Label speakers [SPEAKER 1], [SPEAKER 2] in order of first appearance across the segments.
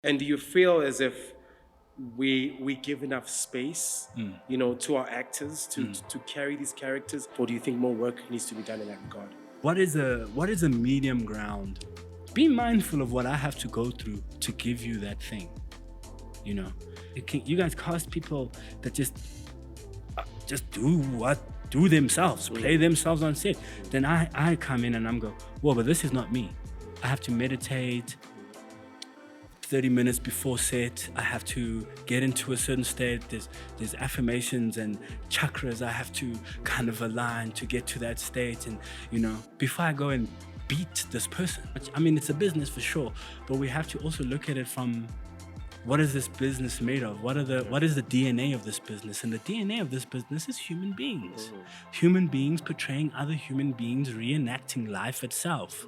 [SPEAKER 1] And do you feel as if we give enough space, to our actors to carry these characters, or do you think more work needs to be done in that regard?
[SPEAKER 2] What is a medium ground? Be mindful of what I have to go through to give you that thing. You guys cast people that just do themselves, play themselves on set. Then I come in and I'm go, well, but this is not me. I have to meditate 30 minutes before set. I have to get into a certain state. There's affirmations and chakras I have to kind of align to get to that state. And before I go and beat this person, I mean, it's a business for sure, but we have to also look at it from, what is this business made of? What is the DNA of this business? And the DNA of this business is human beings. Human beings portraying other human beings, reenacting life itself.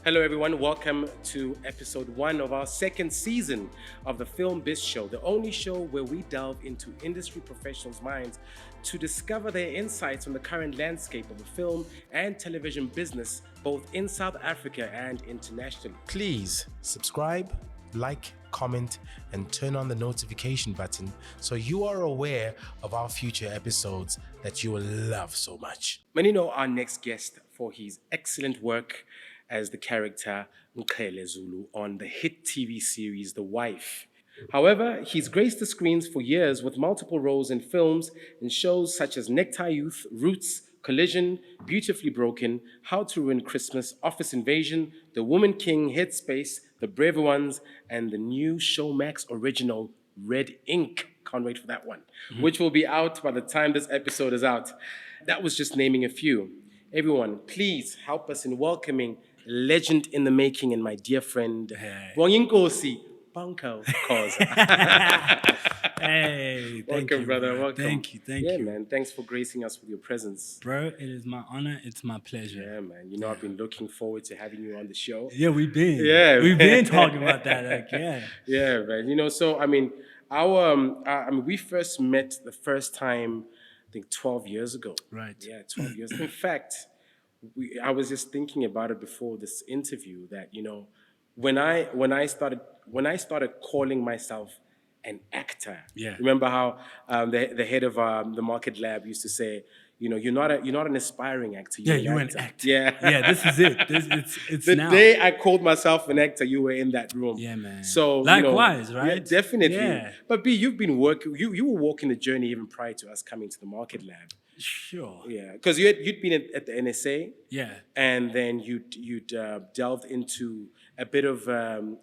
[SPEAKER 1] Hello everyone, welcome to episode 1 of our second season of the Film Biz Show, the only show where we delve into industry professionals' minds to discover their insights on the current landscape of the film and television business, both in South Africa and internationally.
[SPEAKER 3] Please subscribe, like, comment, and turn on the notification button so you are aware of our future episodes that you will love so much.
[SPEAKER 1] Many know our next guest for his excellent work as the character Mqhele Zulu on the hit TV series The Wife. However, he's graced the screens for years with multiple roles in films and shows such as Necktie Youth, Roots, Collision, Beautifully Broken, How to Ruin Christmas, Office Invasion, The Woman King Headspace, The Brave Ones, and the new Showmax original Red Ink. Can't wait for that one, which will be out by the time this episode is out. That was just naming a few. Everyone, please help us in welcoming legend in the making and my dear friend, Bonko, Khoza.
[SPEAKER 2] Hey,
[SPEAKER 1] Welcome, brother. Welcome.
[SPEAKER 2] Thank you.
[SPEAKER 1] Yeah, man. Thanks for gracing us with your presence.
[SPEAKER 2] Bro, it is my honor. It's my pleasure.
[SPEAKER 1] Yeah, man. I've been looking forward to having you on the show.
[SPEAKER 2] Yeah, we've been.
[SPEAKER 1] Yeah,
[SPEAKER 2] we've
[SPEAKER 1] man.
[SPEAKER 2] been talking about that.
[SPEAKER 1] Yeah, man. So we first met the first time, I think 12 years ago.
[SPEAKER 2] Right.
[SPEAKER 1] Yeah, 12 years. In fact, I was just thinking about it before this interview that when I started calling myself an actor.
[SPEAKER 2] Yeah.
[SPEAKER 1] Remember how the head of the market lab used to say, you're not an aspiring actor.
[SPEAKER 2] You're an actor.
[SPEAKER 1] Yeah.
[SPEAKER 2] Yeah, this is it. It's
[SPEAKER 1] the
[SPEAKER 2] now.
[SPEAKER 1] day I called myself an actor, you were in that room.
[SPEAKER 2] Yeah, man.
[SPEAKER 1] So
[SPEAKER 2] likewise, right?
[SPEAKER 1] Yeah, definitely.
[SPEAKER 2] Yeah.
[SPEAKER 1] But B, you've been working. You were walking the journey even prior to us coming to the market lab.
[SPEAKER 2] Sure.
[SPEAKER 1] Yeah, because you'd been at the NSA.
[SPEAKER 2] Yeah.
[SPEAKER 1] And then you'd delved into a bit of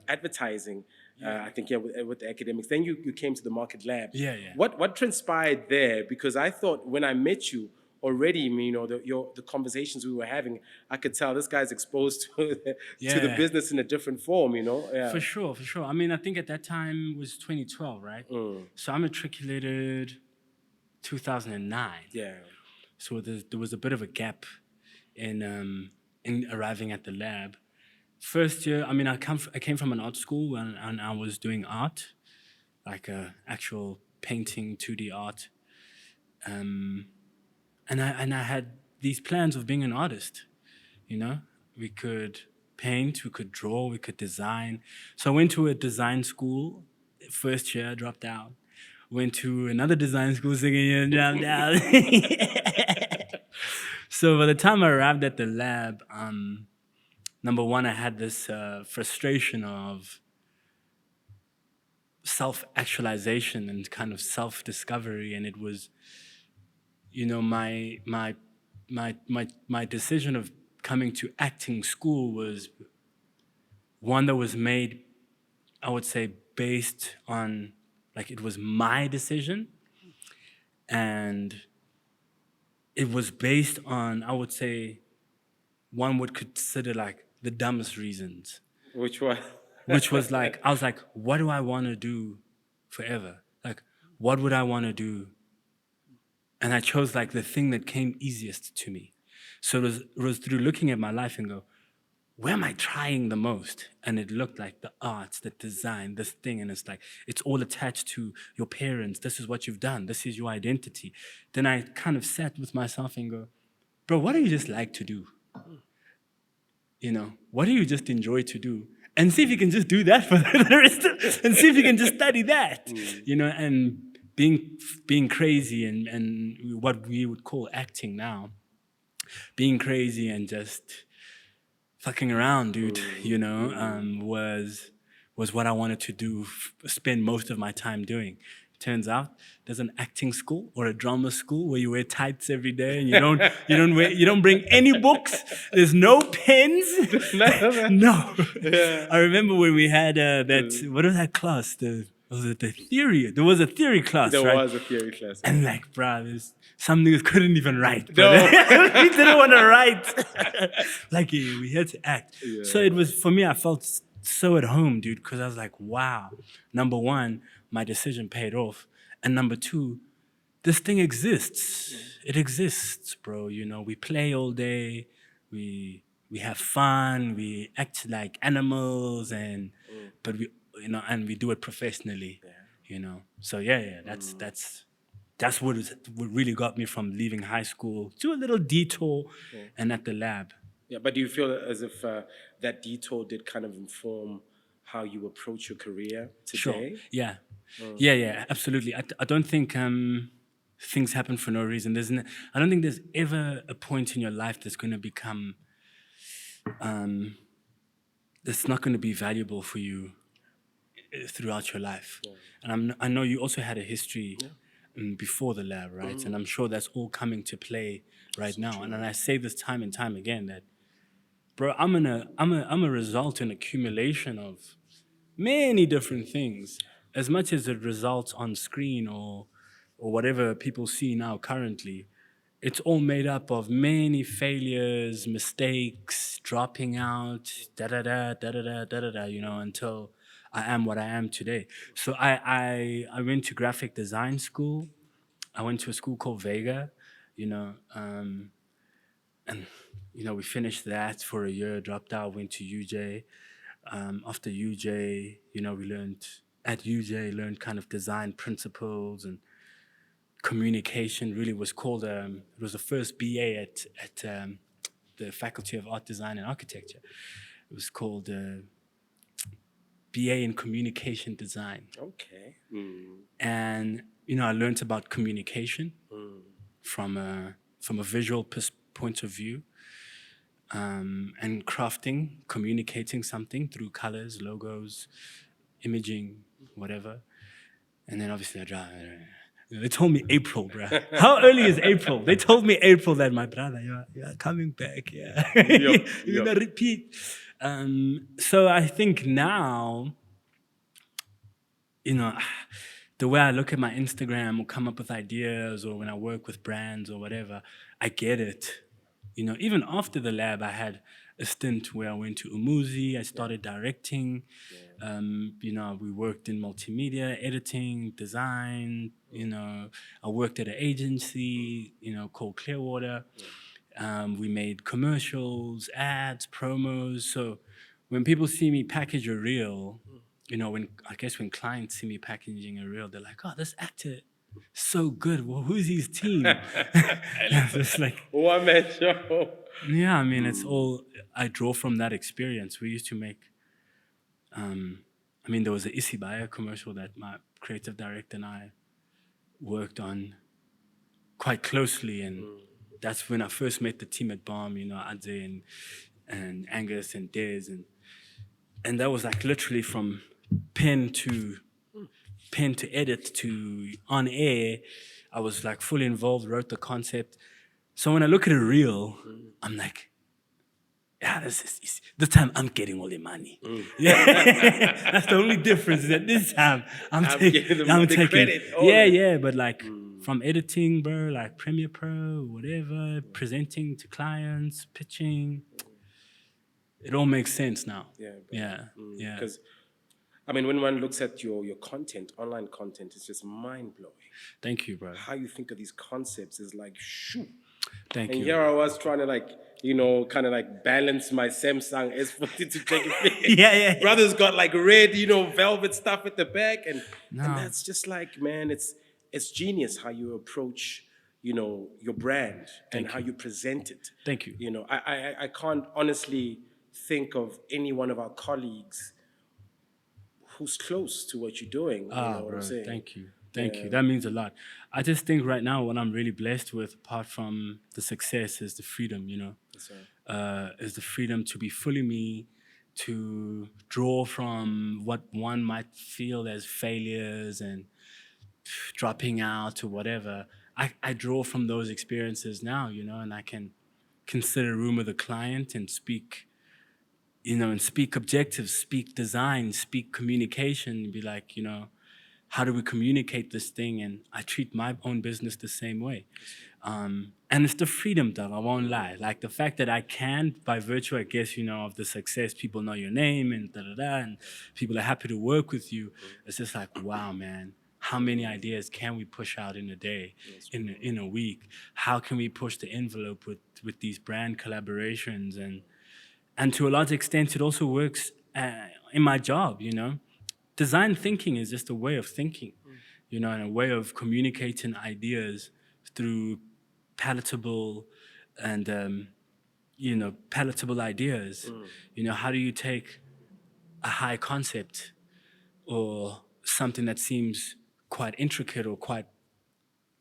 [SPEAKER 1] advertising. I think with the academics. Then you came to the market lab.
[SPEAKER 2] Yeah.
[SPEAKER 1] What transpired there? Because I thought when I met you already, the conversations we were having, I could tell this guy's exposed to the business in a different form. Yeah.
[SPEAKER 2] For sure. I mean, I think at that time was 2012, right? So I matriculated 2009.
[SPEAKER 1] Yeah.
[SPEAKER 2] So there was a bit of a gap in arriving at the lab. First year, I mean, I came from an art school and I was doing art, like actual painting, 2D art, and I had these plans of being an artist. We could paint, we could draw, we could design. So I went to a design school. First year, I dropped out. Went to another design school, second year, dropped out. So by the time I arrived at the lab, number one, I had this frustration of self-actualization and kind of self-discovery, and it was, my decision of coming to acting school was one that was made, I would say, based on, like, it was my decision, and it was based on, I would say, one would consider like the dumbest reasons.
[SPEAKER 1] Which one?
[SPEAKER 2] Which was like, I was like, what do I want to do forever? Like, what would I want to do? And I chose like the thing that came easiest to me. So it was through looking at my life and go, where am I trying the most? And it looked like the arts, the design, this thing. And it's like, it's all attached to your parents. This is what you've done. This is your identity. Then I kind of sat with myself and go, bro, what do you just like to do? what do you just enjoy to do? And see if you can just do that for the rest and see if you can just study that, and being crazy and what we would call acting now, being crazy and just fucking around, dude, was what I wanted to do, spend most of my time doing. Turns out there's an acting school or a drama school where you wear tights every day and you don't bring any books. There's no pens. No.
[SPEAKER 1] Yeah.
[SPEAKER 2] I remember when we had what was that class? Was it the theory? There was a theory class,
[SPEAKER 1] There
[SPEAKER 2] right?
[SPEAKER 1] was a theory class.
[SPEAKER 2] And like, bruh, some niggas couldn't even write.
[SPEAKER 1] No.
[SPEAKER 2] We didn't want to write. Like, yeah, we had to act.
[SPEAKER 1] Yeah.
[SPEAKER 2] So it was, for me, I felt so at home, dude, because I was like, wow. Number one, my decision paid off. And number two, this thing exists. It exists, bro. We play all day. We have fun. We act like animals, but we do it professionally. So yeah, that's what really got me from leaving high school to a little detour and at the lab.
[SPEAKER 1] Yeah, but do you feel as if that detour did kind of inform how you approach your career today?
[SPEAKER 2] Sure. Yeah. Yeah, absolutely. I don't think things happen for no reason. I don't think there's ever a point in your life that's going to become, that's not going to be valuable for you throughout your life. Yeah. And I know you also had a history before the lab, right? And I'm sure that's all coming to play right now. True. And I say this time and time again that, bro, I'm a result and accumulation of many different things. As much as it results on screen or whatever people see now currently, it's all made up of many failures, mistakes, dropping out, until I am what I am today. So I went to graphic design school. I went to a school called Vega, and we finished that for a year, dropped out, went to UJ. After UJ, we learned kind of design principles and communication. Really was called, it was the first BA at the Faculty of Art, Design and Architecture. It was called BA in Communication Design.
[SPEAKER 1] Okay.
[SPEAKER 2] And, I learned about communication from a visual point of view. And crafting, communicating something through colors, logos, imaging, whatever. And then obviously they told me April, bruh. How early is April? They told me April that my brother, you're coming back, yeah. You're gonna repeat. So I think now, the way I look at my Instagram or come up with ideas or when I work with brands or whatever, I get it. Even after the lab, I had a stint where I went to Umuzi. I started directing. We worked in multimedia, editing, design. I worked at an agency, called Clearwater. We made commercials, ads, promos. So when people see me package a reel, when clients see me packaging a reel, they're like, "Oh, this actor, so good. Well, who's his team?" It's like
[SPEAKER 1] one man show.
[SPEAKER 2] Yeah, it's all I draw from that experience. We used to make. There was a Isibaya commercial that my creative director and I worked on quite closely, and that's when I first met the team at BOM. Adze and Angus and Des, and that was like literally from pen to edit to on air. I was like fully involved, wrote the concept. So when I look at a reel, I'm like, yeah, this time I'm getting all the money. Yeah, that's the only difference. Is that this time I'm taking the credit. Yeah, but like from editing, bro, like Premiere Pro, whatever, presenting to clients, pitching, it all makes sense now. Yeah.
[SPEAKER 1] Because when one looks at your content, online content, it's just mind-blowing.
[SPEAKER 2] Thank you, bro.
[SPEAKER 1] How you think of these concepts is like, shoo.
[SPEAKER 2] Thank you.
[SPEAKER 1] And here I was trying to kind of balance my Samsung S40 to take it.
[SPEAKER 2] Yeah.
[SPEAKER 1] Brother's got like red, velvet stuff at the back. And that's just like, man, it's genius how you approach, your brand and how you present it.
[SPEAKER 2] Thank you.
[SPEAKER 1] I can't honestly think of any one of our colleagues who's close to what you're doing. You know what
[SPEAKER 2] Bro,
[SPEAKER 1] I'm saying?
[SPEAKER 2] thank you. Thank you. That means a lot. I just think right now what I'm really blessed with, apart from the success, is the freedom,
[SPEAKER 1] That's right.
[SPEAKER 2] is the freedom to be fully me, to draw from what one might feel as failures and dropping out or whatever. I draw from those experiences now, and I can consider a room with a client and speak, and speak objectives, speak design, speak communication, and be like, how do we communicate this thing? And I treat my own business the same way. And it's the freedom, though, I won't lie. Like the fact that I can, by virtue, I guess, of the success, people know your name and and people are happy to work with you. It's just like, wow, man, how many ideas can we push out in a day, in a week? How can we push the envelope with these brand collaborations? And to a large extent, it also works in my job, Design thinking is just a way of thinking, and a way of communicating ideas through palatable and, palatable ideas. How do you take a high concept or something that seems quite intricate or quite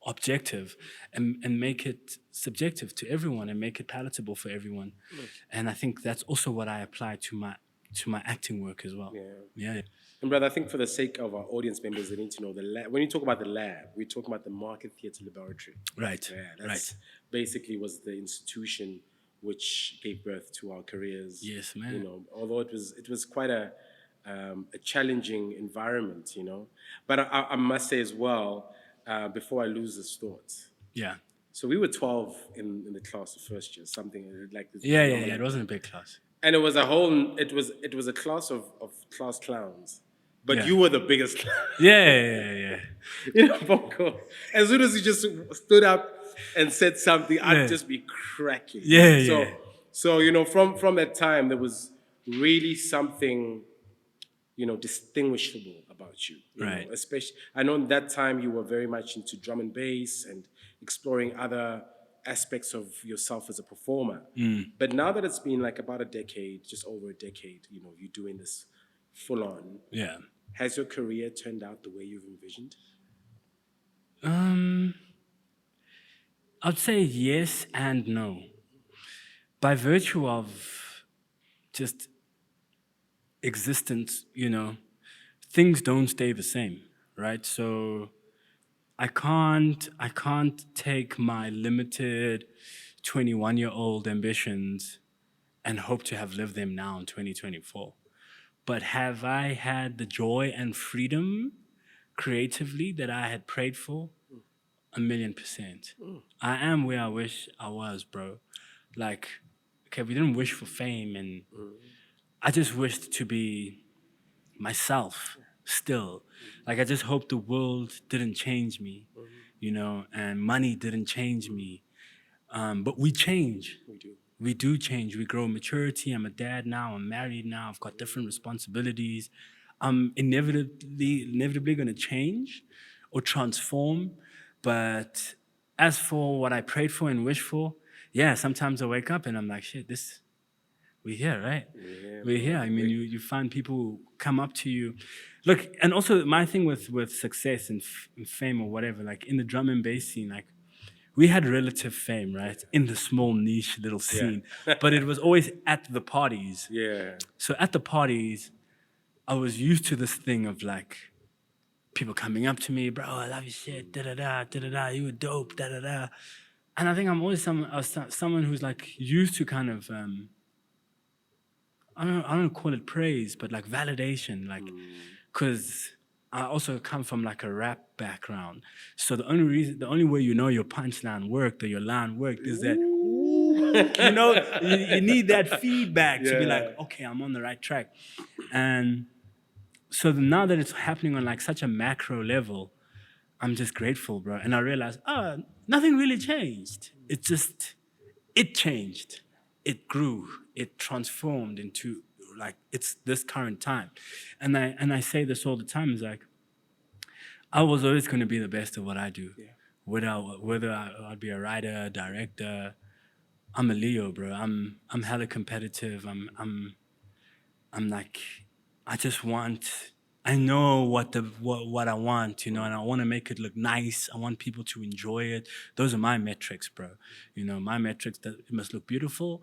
[SPEAKER 2] objective and make it subjective to everyone and make it palatable for everyone? And I think that's also what I apply to my acting work as well. Yeah.
[SPEAKER 1] And brother, I think for the sake of our audience members, they need to know the lab. When you talk about the lab, we're talking about the Market Theatre Laboratory.
[SPEAKER 2] Right.
[SPEAKER 1] Yeah, that's basically was the institution which gave birth to our careers.
[SPEAKER 2] Yes, man.
[SPEAKER 1] Although it was quite a challenging environment, But I must say as well, before I lose this thought.
[SPEAKER 2] Yeah.
[SPEAKER 1] So we were 12 in the class of first year, something like this.
[SPEAKER 2] Yeah. It wasn't a big class.
[SPEAKER 1] And it was a class of class clowns. But
[SPEAKER 2] Yeah.
[SPEAKER 1] you were the biggest clown.
[SPEAKER 2] Yeah.
[SPEAKER 1] Bonko. As soon as you just stood up and said something, I'd just be cracking.
[SPEAKER 2] Yeah.
[SPEAKER 1] So from that time, there was really something, distinguishable about you.
[SPEAKER 2] Right.
[SPEAKER 1] Especially, I know in that time you were very much into drum and bass and exploring other aspects of yourself as a performer. But now that it's been like about a decade, just over a decade, you're doing this full on.
[SPEAKER 2] Yeah.
[SPEAKER 1] Has your career turned out the way you've envisioned?
[SPEAKER 2] I'd say yes and no. By virtue of just existence, things don't stay the same, right? So I can't take my limited 21-year-old ambitions and hope to have lived them now in 2024. But have I had the joy and freedom creatively that I had prayed for? 1,000,000%. I am where I wish I was, bro. Like, okay, we didn't wish for fame, and I just wished to be myself still. Like, I just hope the world didn't change me, and money didn't change me. But we change.
[SPEAKER 1] We do.
[SPEAKER 2] We do change. We grow maturity. I'm a dad now. I'm married now. I've got different responsibilities. I'm inevitably going to change or transform. But as for what I prayed for and wished for, yeah, sometimes I wake up and I'm like, shit, we're here, right?
[SPEAKER 1] Yeah,
[SPEAKER 2] we're here. I mean, you find people who come up to you. Look, and also my thing with success and fame or whatever, like in the drum and bass scene, like, we had relative fame, right? In the small niche little scene. But it was always at the parties.
[SPEAKER 1] Yeah.
[SPEAKER 2] So at the parties, I was used to this thing of like people coming up to me, bro, I love your shit, da-da-da, you were dope, da-da-da. And I think I'm always someone who's like used to kind of, I don't call it praise, but like validation, like, because I also come from like a rap background. So the only way your punchline worked or your line worked is that, you need that feedback to be like, okay, I'm on the right track. And so now that it's happening on like such a macro level, I'm just grateful, bro. And I realized, nothing really changed. It changed. It grew. It transformed into like it's this current time. And I say this all the time, is like, I was always going to be the best at what I do. Whether I'd be a writer, director, I'm a Leo, bro. I'm hella competitive. I'm like, I just want. I know what I want, and I want to make it look nice. I want people to enjoy it. Those are my metrics, bro. My metrics that it must look beautiful.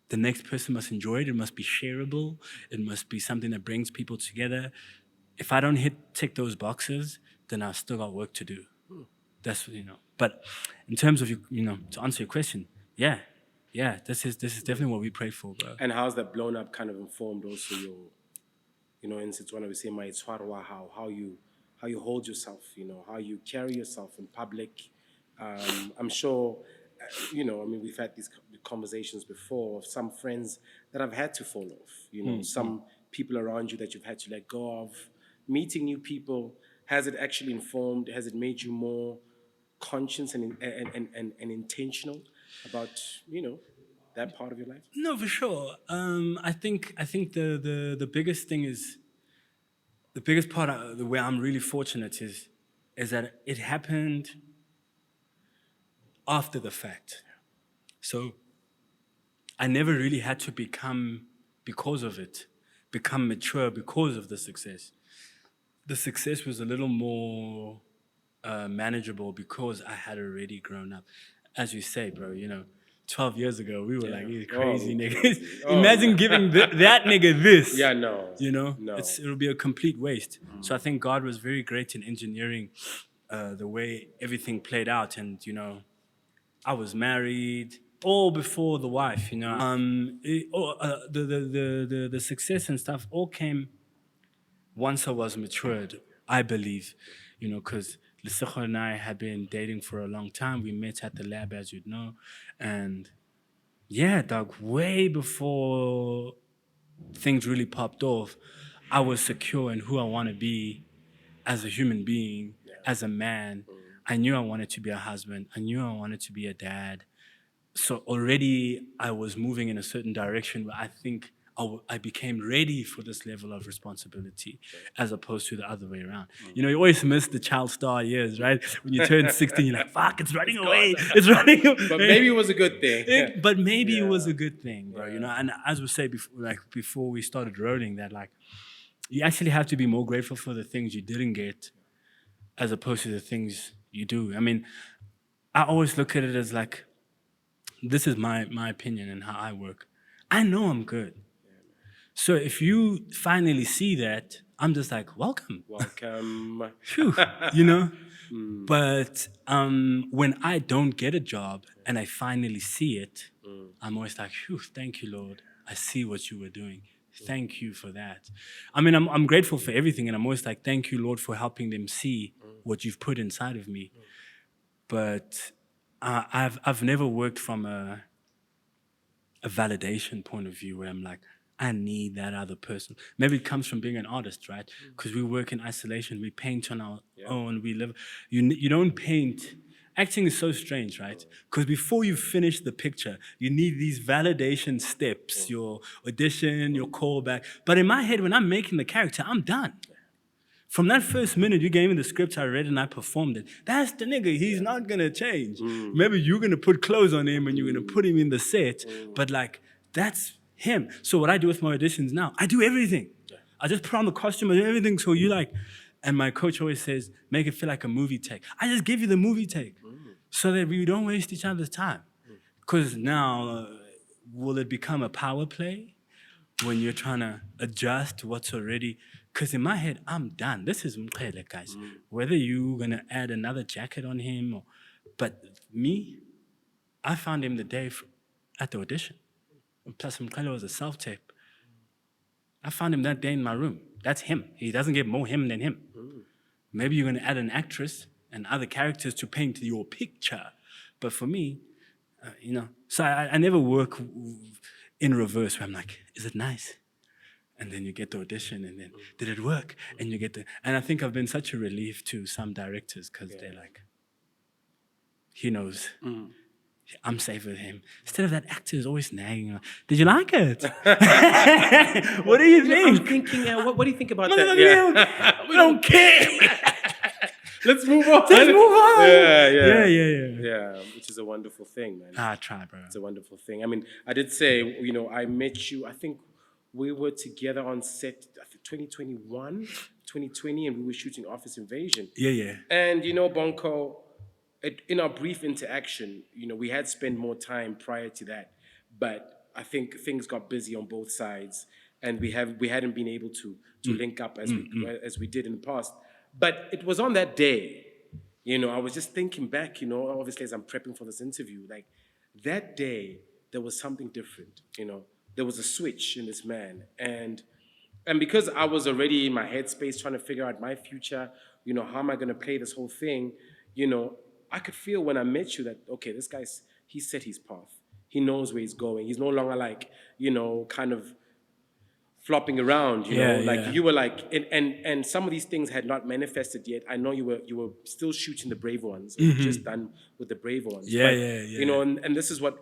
[SPEAKER 2] The next person must enjoy it. It must be shareable. It must be something that brings people together. If I don't tick those boxes, then I've still got work to do. That's. But in terms of to answer your question, yeah, this is definitely what we pray for, bro.
[SPEAKER 1] And how's that blown up kind of informed also your, in Setswana we say my tshwarwa, how you hold yourself, how you carry yourself in public. I'm sure, we've had these conversations before of some friends that I've had to fall off, some people around you that you've had to let go of. Meeting new people, has it actually informed, has it made you more conscious and intentional about, that part of your life?
[SPEAKER 2] No, for sure. I think the biggest thing is the biggest part of the way I'm really fortunate is that it happened after the fact. So I never really had to become mature because of the success. The success was a little more manageable because I had already grown up. As you say, bro, 12 years ago, we were like, these crazy niggas. Imagine giving that nigga this.
[SPEAKER 1] Yeah, no.
[SPEAKER 2] No. It'll be a complete waste. So I think God was very great in engineering the way everything played out. And, I was married all before the wife, the success and stuff all came once I was matured, I believe, because Lesego and I had been dating for a long time. We met at the lab, as you'd know. And yeah, dog, way before things really popped off, I was secure in who I want to be as a human being, as a man. I knew I wanted to be a husband. I knew I wanted to be a dad. So already I was moving in a certain direction where I think I became ready for this level of responsibility as opposed to the other way around. You always miss the child star years, right? When you turn 16, you're like, fuck, it's running away. It's running away.
[SPEAKER 1] But maybe it was a good thing.
[SPEAKER 2] But maybe it was a good thing, bro. And as we say before we started rolling, that you actually have to be more grateful for the things you didn't get as opposed to the things you do. I mean, I always look at it as this is my opinion and how I work. I know I'm good. So if you finally see that, I'm just like, welcome. Phew, But when I don't get a job and I finally see it, I'm always like, phew, thank you, Lord. I see what you were doing. Thank you for that. I mean, I'm grateful for everything, and I'm always like, thank you, Lord, for helping them see what you've put inside of me. But I've never worked from a validation point of view where I'm like, I need that other person. Maybe it comes from being an artist, right? Because we work in isolation. We paint on our own. We live. You don't paint. Acting is so strange, right? Because before you finish the picture, you need these validation steps, your audition, your callback. But in my head, when I'm making the character, I'm done. From that first minute you gave me the script, I read and I performed it. That's the nigga. He's not going to change. Maybe you're going to put clothes on him and you're going to put him in the set. But that's him. So what I do with my auditions now, I do everything. I just put on the costume and everything. So and my coach always says, make it feel like a movie take. I just give you the movie take so that we don't waste each other's time. Because now, will it become a power play when you're trying to adjust what's already? Because in my head, I'm done. This is Mqhele, guys. Whether you're going to add another jacket on him but me, I found him the day at the audition. Plus, Mqhele was a self-tape. I found him that day in my room. That's him. He doesn't get more him than him. Maybe you're going to add an actress and other characters to paint your picture. But for me, so I never work in reverse where I'm like, is it nice? And then you get the audition and then, did it work? And you get and I think I've been such a relief to some directors because they're like, he knows. I'm safe with him. Instead of that actor is always nagging. Did you like it? What do you think?
[SPEAKER 1] I'm thinking, what do you think about that?
[SPEAKER 2] We don't care.
[SPEAKER 1] Let's move on.
[SPEAKER 2] Let's move on.
[SPEAKER 1] Yeah.
[SPEAKER 2] Yeah.
[SPEAKER 1] Which is a wonderful thing, man.
[SPEAKER 2] I try, bro.
[SPEAKER 1] It's a wonderful thing. I mean, I did say, I met you, I think we were together on set, I think 2021, 2020, and we were shooting Office Invasion.
[SPEAKER 2] Yeah.
[SPEAKER 1] And, Bonko, in our brief interaction, we had spent more time prior to that, but I think things got busy on both sides, and we hadn't been able to link up as we did in the past. But it was on that day, I was just thinking back, obviously as I'm prepping for this interview, like that day there was something different, there was a switch in this man, and because I was already in my headspace trying to figure out my future, how am I going to play this whole thing, I could feel when I met you that, okay, this guy's, he set his path. He knows where he's going. He's no longer like, kind of flopping around, you know, like you were like, and some of these things had not manifested yet. I know you were still shooting the Brave Ones, and just done with the Brave Ones. You know, and this is what,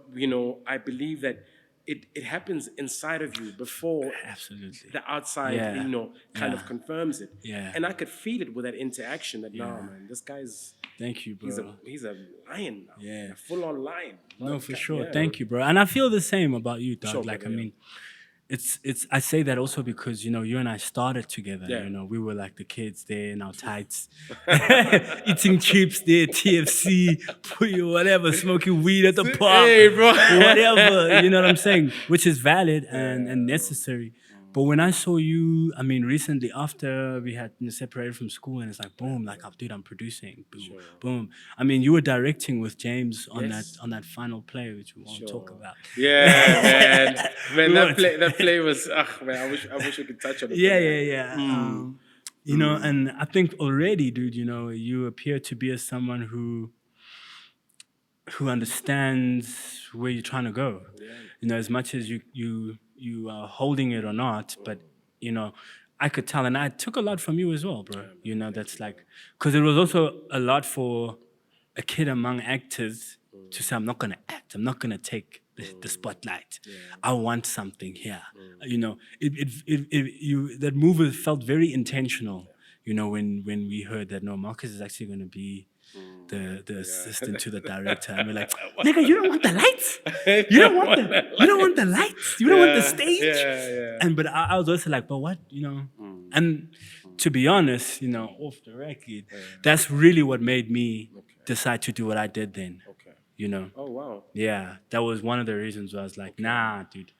[SPEAKER 1] I believe that it happens inside of you before the outside, kind of confirms it. And I could feel it with that interaction that, nah, man, this guy's...
[SPEAKER 2] Thank you, bro.
[SPEAKER 1] He's a lion now. A full-on lion.
[SPEAKER 2] No, for sure. Thank you, bro. And I feel the same about you, dog.
[SPEAKER 1] Sure,
[SPEAKER 2] like,
[SPEAKER 1] brother,
[SPEAKER 2] I mean, it's. I say that also because, you and I started together. We were like the kids there in our tights, eating chips there, TFC, whatever, smoking weed at the park, whatever. You know what I'm saying? Which is valid and necessary. But when I saw you, I mean, recently after we had separated from school, and it's like, boom, like, dude, I'm producing, boom, boom. I mean, you were directing with James on that final play, which we won't talk about.
[SPEAKER 1] Yeah, man, that play was, man, I wish we could touch on it.
[SPEAKER 2] You know, and I think already, dude, you appear to be someone who understands where you're trying to go. As much as you are holding it or not, but I could tell, and I took a lot from you as well, bro. That's like, because it was also a lot for a kid among actors to say, I'm not gonna act, I'm not gonna take the spotlight. I want something here. That move felt very intentional. When we heard that Marcus is actually gonna be the assistant to the director, and we're like, nigga, you don't want the lights? You don't want the lights? You don't want the stage? But I was also like, but what, And to be honest, off the record, that's really what made me decide to do what I did then.
[SPEAKER 1] Oh, wow.
[SPEAKER 2] Yeah, that was one of the reasons where I was like, nah, dude,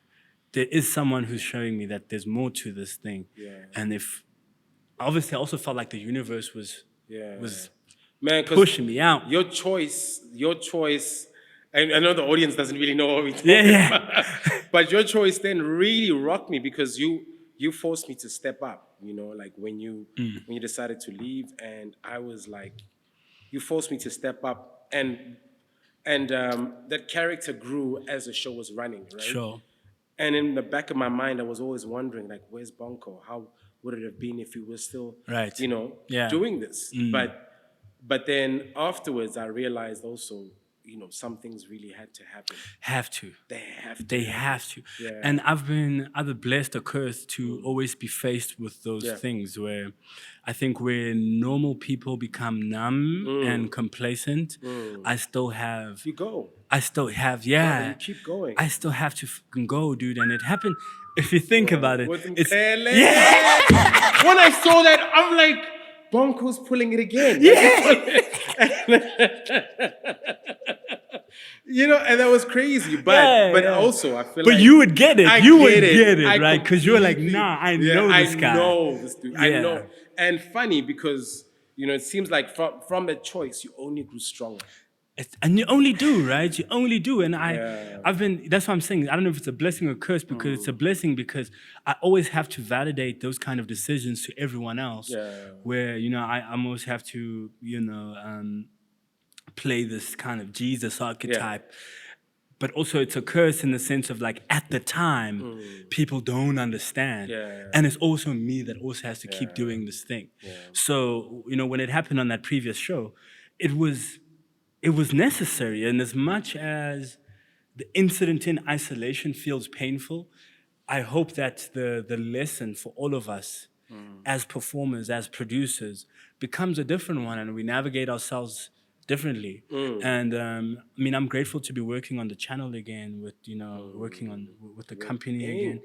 [SPEAKER 2] there is someone who's showing me that there's more to this thing. And obviously I also felt like the universe was pushing me out.
[SPEAKER 1] Your choice, and I know the audience doesn't really know what we're talking about, but your choice then really rocked me because you forced me to step up, like when you decided to leave, and I was like, you forced me to step up, and that character grew as the show was running, right?
[SPEAKER 2] Sure.
[SPEAKER 1] And in the back of my mind, I was always wondering, like, where's Bonko? How would it have been if he was still, doing this? But then afterwards, I realized also, some things really had to happen. They have to. Yeah.
[SPEAKER 2] And I've been either blessed or cursed to always be faced with those things where I think where normal people become numb and complacent, I still have...
[SPEAKER 1] You go.
[SPEAKER 2] I still have,
[SPEAKER 1] you keep going.
[SPEAKER 2] I still have to fucking go, dude. And it happened, if you think about it.
[SPEAKER 1] It's, when I saw that, I'm like, Bonko's pulling it again. And that was crazy. But also, I feel like...
[SPEAKER 2] But you would get it. You would get it, right? Because you were like, nah, I know this guy.
[SPEAKER 1] I know this dude. I know. And funny because, it seems like from that choice, you only grew stronger.
[SPEAKER 2] And you only do, right? You only do. And that's what I'm saying. I don't know if it's a blessing or a curse, because it's a blessing because I always have to validate those kind of decisions to everyone else. Where, I almost have to, play this kind of Jesus archetype. But also it's a curse in the sense of like, at the time, people don't understand. And it's also me that also has to keep doing this thing. So, when it happened on that previous show, it was necessary. And as much as the incident in isolation feels painful, I hope that the lesson for all of us as performers, as producers, becomes a different one, and we navigate ourselves differently. And I mean, I'm grateful to be working on the channel again, with working on with the company again.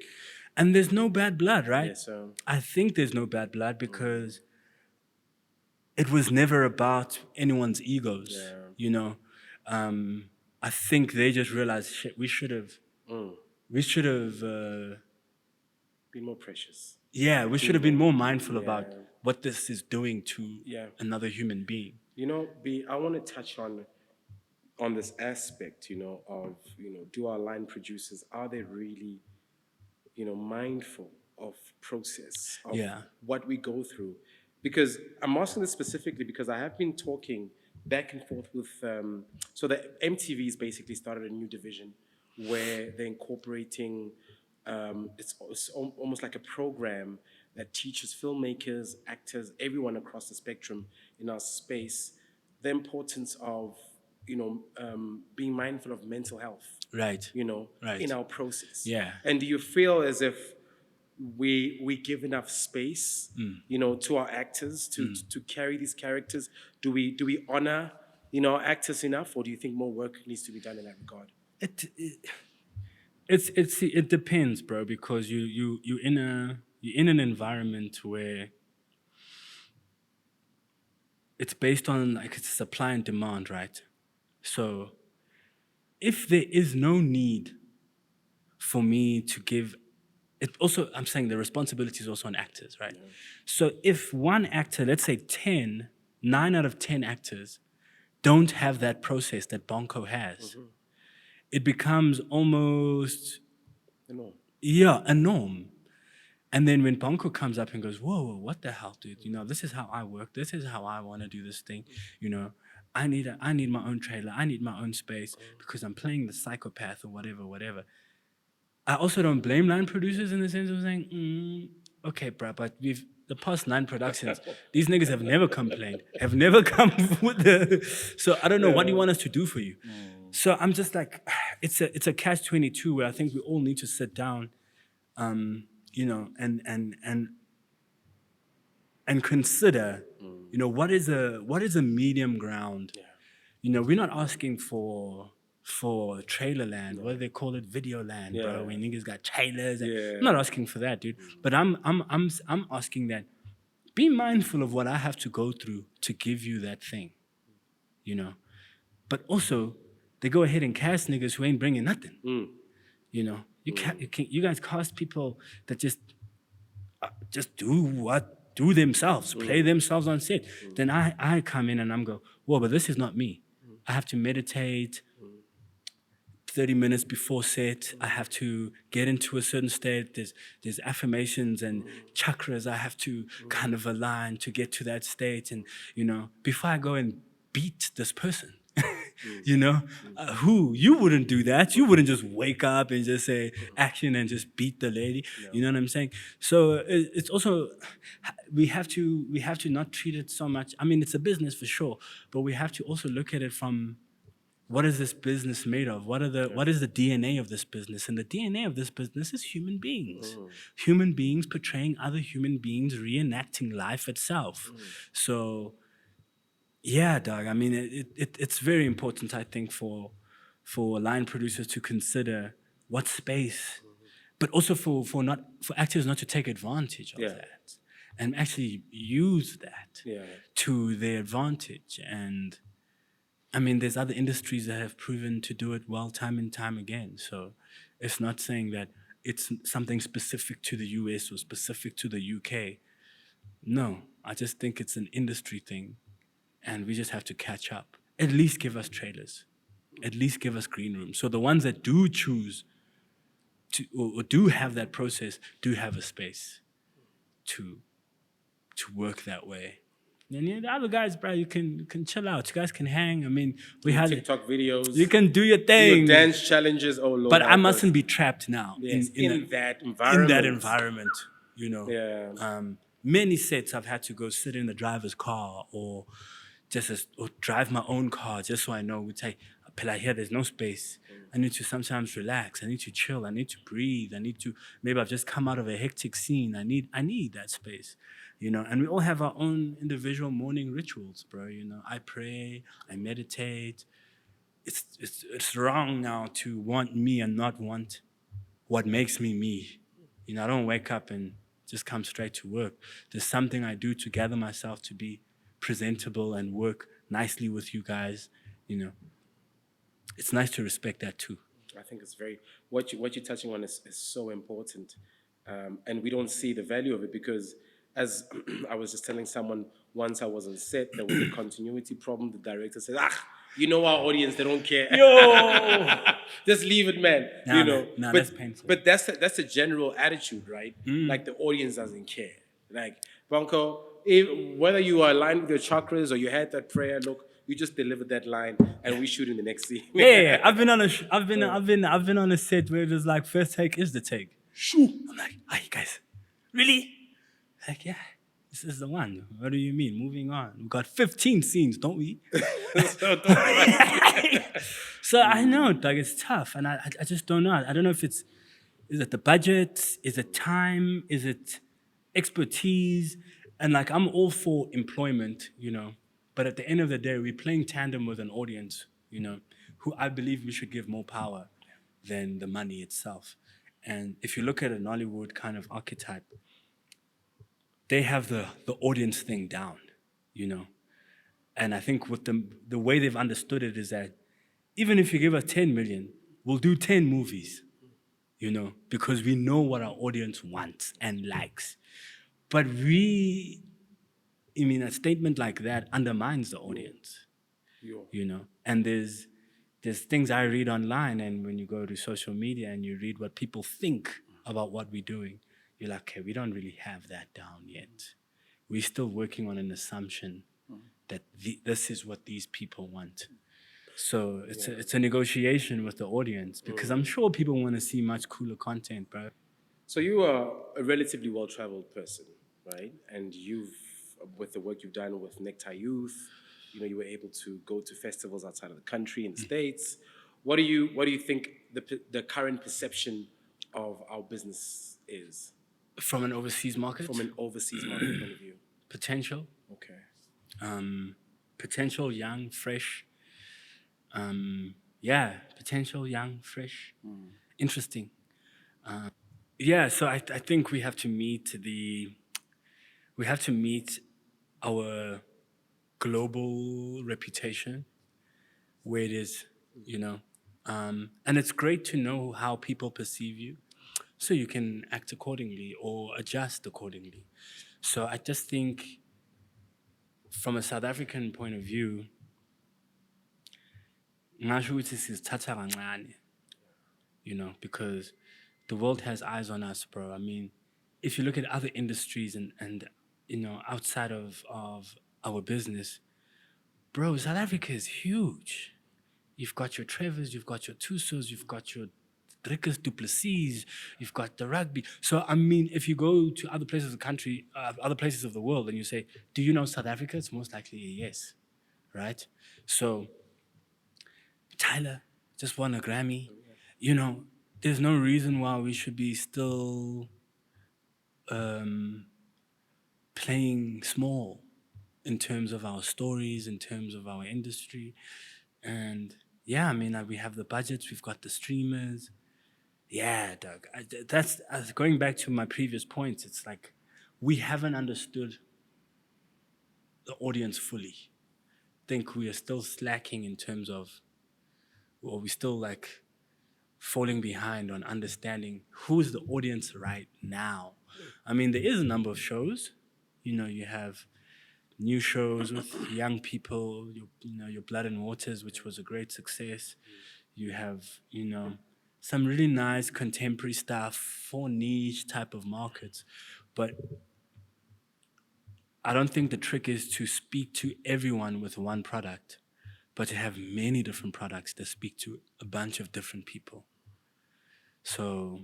[SPEAKER 2] And there's no bad blood, right?
[SPEAKER 1] Yes, sir.
[SPEAKER 2] I think there's no bad blood because it was never about anyone's egos. I think they just realized, shit, we should have
[SPEAKER 1] Be more precious.
[SPEAKER 2] yeah, we should have been more mindful about what this is doing to another human being.
[SPEAKER 1] B, I want to touch on this aspect, of, do our line producers, are they really, mindful of process, of what we go through? Because I'm asking this specifically because I have been talking back and forth with, so the MTV's basically started a new division where they're incorporating, it's almost like a program that teaches filmmakers, actors, everyone across the spectrum in our space, the importance of, being mindful of mental health,
[SPEAKER 2] Right.
[SPEAKER 1] in our process.
[SPEAKER 2] Yeah.
[SPEAKER 1] And do you feel as if we give enough space, to our actors to carry these characters? Do we honor, actors enough, or do you think more work needs to be done in that regard?
[SPEAKER 2] It depends, bro, because you're in an environment where it's based on, like, it's supply and demand, right? So if there is no need for me to give it, also, I'm saying the responsibility is also on actors, right? Yeah. So if one actor, let's say 9 out of 10 actors don't have that process that Bonko has, it becomes almost a norm. And then when Bonko comes up and goes, whoa, what the hell, dude? This is how I work. This is how I want to do this thing. I need my own trailer. I need my own space because I'm playing the psychopath or whatever. I also don't blame line producers in the sense of saying, okay, bro, but the past 9 productions, these niggas have never complained, have never come with so I don't know, what do you want us to do for you? So I'm just like, it's a catch-22 where I think we all need to sit down, and consider, what is a medium ground? We're not asking for trailer land, what do they call it, video land, bro? When niggas got trailers, I'm not asking for that, dude. But I'm asking that be mindful of what I have to go through to give you that thing, But also, they go ahead and cast niggas who ain't bringing nothing, You guys cast people that just do themselves, play themselves on set. Then I come in and I'm go, whoa, but this is not me. I have to meditate 30 minutes before set. I have to get into a certain state. There's affirmations and chakras I have to kind of align to get to that state. And, before I go and beat this person, who, you wouldn't do that. You wouldn't just wake up and just say action and just beat the lady. You know what I'm saying? So it's also, we have to not treat it so much. I mean, it's a business for sure, but we have to also look at it from, what is this business made of? What is the DNA of this business? And the DNA of this business is human beings. Human beings portraying other human beings, reenacting life itself. So, yeah, dog. I mean, it's very important, I think, for line producers to consider what space, but also for actors not to take advantage of that, and actually use that to their advantage. And I mean, there's other industries that have proven to do it well time and time again. So it's not saying that it's something specific to the US or specific to the UK. No, I just think it's an industry thing, and we just have to catch up. At least give us trailers. At least give us green rooms. So the ones that do choose to, or do have that process, do have a space to work that way. And the other guys, bro, you can chill out. You guys can hang. I mean, we had
[SPEAKER 1] TikTok videos.
[SPEAKER 2] You can do your thing.
[SPEAKER 1] Do your dance challenges. Oh Lord!
[SPEAKER 2] But I mustn't be trapped now
[SPEAKER 1] in that environment.
[SPEAKER 2] In that environment, many sets I've had to go sit in the driver's car or drive my own car just so I know we take But here there's no space. I need to sometimes relax. I need to chill. I need to breathe. Maybe I've just come out of a hectic scene. I need that space, and we all have our own individual morning rituals, bro. I pray, I meditate. It's wrong now to want me and not want what makes me me. I don't wake up and just come straight to work. There's something I do to gather myself to be presentable and work nicely with you guys. It's nice to respect that too.
[SPEAKER 1] I think it's very what you're touching on is so important, and we don't see the value of it because, as I was just telling someone once, I was on set. There was a continuity problem. The director said, our audience, they don't care.
[SPEAKER 2] Yo,
[SPEAKER 1] just leave it, man.
[SPEAKER 2] Nah,
[SPEAKER 1] but
[SPEAKER 2] that's painful.
[SPEAKER 1] But that's a general attitude, right? Like the audience doesn't care. Like Bonko, whether you are aligned with your chakras or you had that prayer, look. You just delivered that line, and we shoot in the next scene.
[SPEAKER 2] Yeah. I've been on a set where it was like first take is the take. Shoo. I'm like, hey guys, really? Like, yeah, this is the one. What do you mean? Moving on. We got 15 scenes, don't we? So I know, like it's tough, and I just don't know. I don't know if is it the budget? Is it time? Is it expertise? And like I'm all for employment, But at the end of the day, we're playing tandem with an audience, who I believe we should give more power than the money itself. And if you look at a Nollywood kind of archetype, they have the audience thing down, And I think with the way they've understood it is that even if you give us 10 million, we'll do 10 movies, because we know what our audience wants and likes. But a statement like that undermines the audience, And there's things I read online, and when you go to social media and you read what people think about what we're doing, you're like, okay, we don't really have that down yet. We're still working on an assumption that this is what these people want. So it's a negotiation with the audience because I'm sure people want to see much cooler content, bro.
[SPEAKER 1] So you are a relatively well-traveled person, right? And with the work you've done with Necktie Youth, you were able to go to festivals outside of the country in the States. What do you think the current perception of our business is?
[SPEAKER 2] From an overseas market?
[SPEAKER 1] From an overseas market point of view.
[SPEAKER 2] Potential.
[SPEAKER 1] Okay.
[SPEAKER 2] Potential, young, fresh. Potential, young, fresh. Interesting. So I think we have to meet our global reputation where it is, and it's great to know how people perceive you so you can act accordingly or adjust accordingly. So I just think from a South African point of view, because the world has eyes on us, bro. I mean, if you look at other industries and outside of our business, bro, South Africa is huge. You've got your Trevors, you've got your Tusos, you've got your Drickers du Plessis, you've got the rugby. So, I mean, if you go to other places of the country, other places of the world, and you say, do you know South Africa? It's most likely a yes, right? So, Tyler just won a Grammy. There's no reason why we should be still playing small in terms of our stories, in terms of our industry. And we have the budgets, we've got the streamers. Yeah, Doug. That's going back to my previous points. It's like we haven't understood the audience fully. I think we are still slacking in terms of, or we're still like falling behind on understanding who's the audience right now. I mean, there is a number of shows. You have new shows with young people, your Blood and Waters, which was a great success. You have, some really nice contemporary stuff for niche type of markets. But I don't think the trick is to speak to everyone with one product, but to have many different products that speak to a bunch of different people. So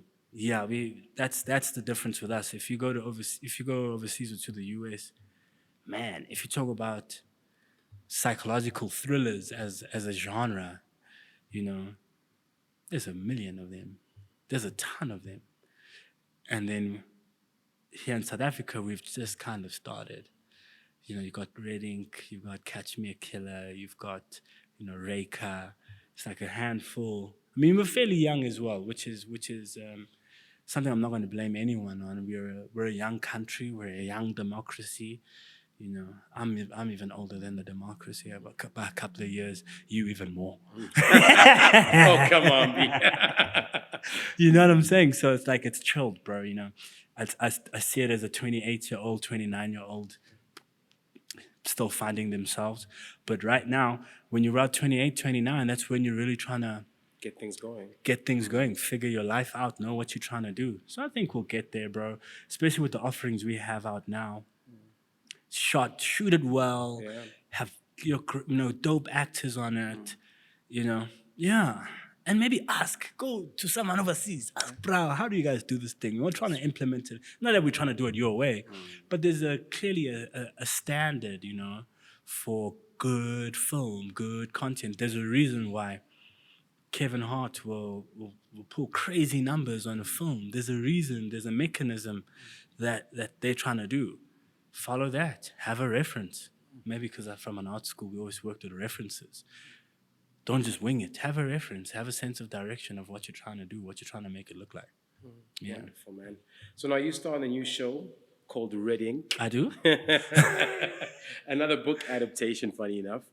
[SPEAKER 2] that's the difference with us. If you go overseas or to the US, man, if you talk about psychological thrillers as a genre, You know, there's a million of them. There's a ton of them. And then here in South Africa, we've just kind of started. You know, you've got Red Ink, you've got Catch Me a Killer, you've got, Reika. It's like a handful. I mean, we're fairly young as well, which is something I'm not going to blame anyone on. We're a young country, we're a young democracy. You know, I'm even older than the democracy by a couple of years. You even more.
[SPEAKER 1] Oh, come on, B.
[SPEAKER 2] You know what I'm saying? So it's like it's chilled, bro. You know, I see it as a 28-year-old, 29-year-old still finding themselves. But right now, when you're about 28, 29, that's when you're really trying to
[SPEAKER 1] Get things going.
[SPEAKER 2] figure your life out, know what you're trying to do. So I think we'll get there, bro. Especially with the offerings we have out now. Shoot it well,
[SPEAKER 1] Yeah.
[SPEAKER 2] have dope actors on it, yeah. And maybe go to someone overseas, ask, bro, how do you guys do this thing? We're trying to implement it. Not that we're trying to do it your way, but there's clearly a standard, for good film, good content. There's a reason why Kevin Hart will pull crazy numbers on a film. There's a reason, there's a mechanism that they're trying to do. Follow that. Have a reference. Maybe because I'm from an art school, we always worked with references. Don't just wing it. Have a reference. Have a sense of direction of what you're trying to do, what you're trying to make it look like. Yeah.
[SPEAKER 1] Wonderful, man. So now you star in a new show called Red Ink.
[SPEAKER 2] I do?
[SPEAKER 1] Another book adaptation, funny enough.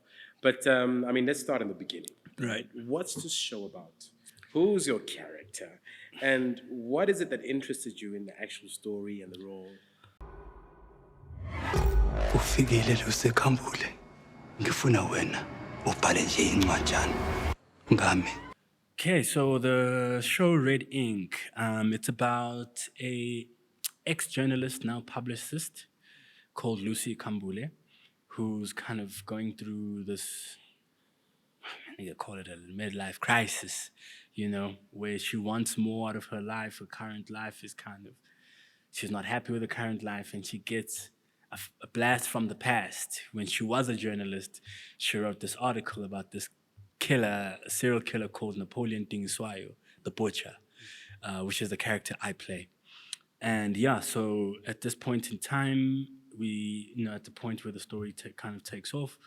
[SPEAKER 1] But, let's start in the beginning.
[SPEAKER 2] Right.
[SPEAKER 1] What's this show about? Who's your character? And what is it that interested you in the actual story and the role?
[SPEAKER 4] Ufikile lusekhambule ngifuna wena ubhale nje incwajana ngami.
[SPEAKER 2] Okay, so the show Red Ink, it's about a ex-journalist, now publicist, called Lucy Kambule, who's kind of going through this, I think they call it a midlife crisis, where she wants more out of her life. Her current life is she's not happy with the current life, and she gets a blast from the past. When she was a journalist, she wrote this article about this serial killer called Napoleon Dingiswayo, the Butcher, which is the character I play. And yeah, so at this point in time, at the point where the story kind of takes off,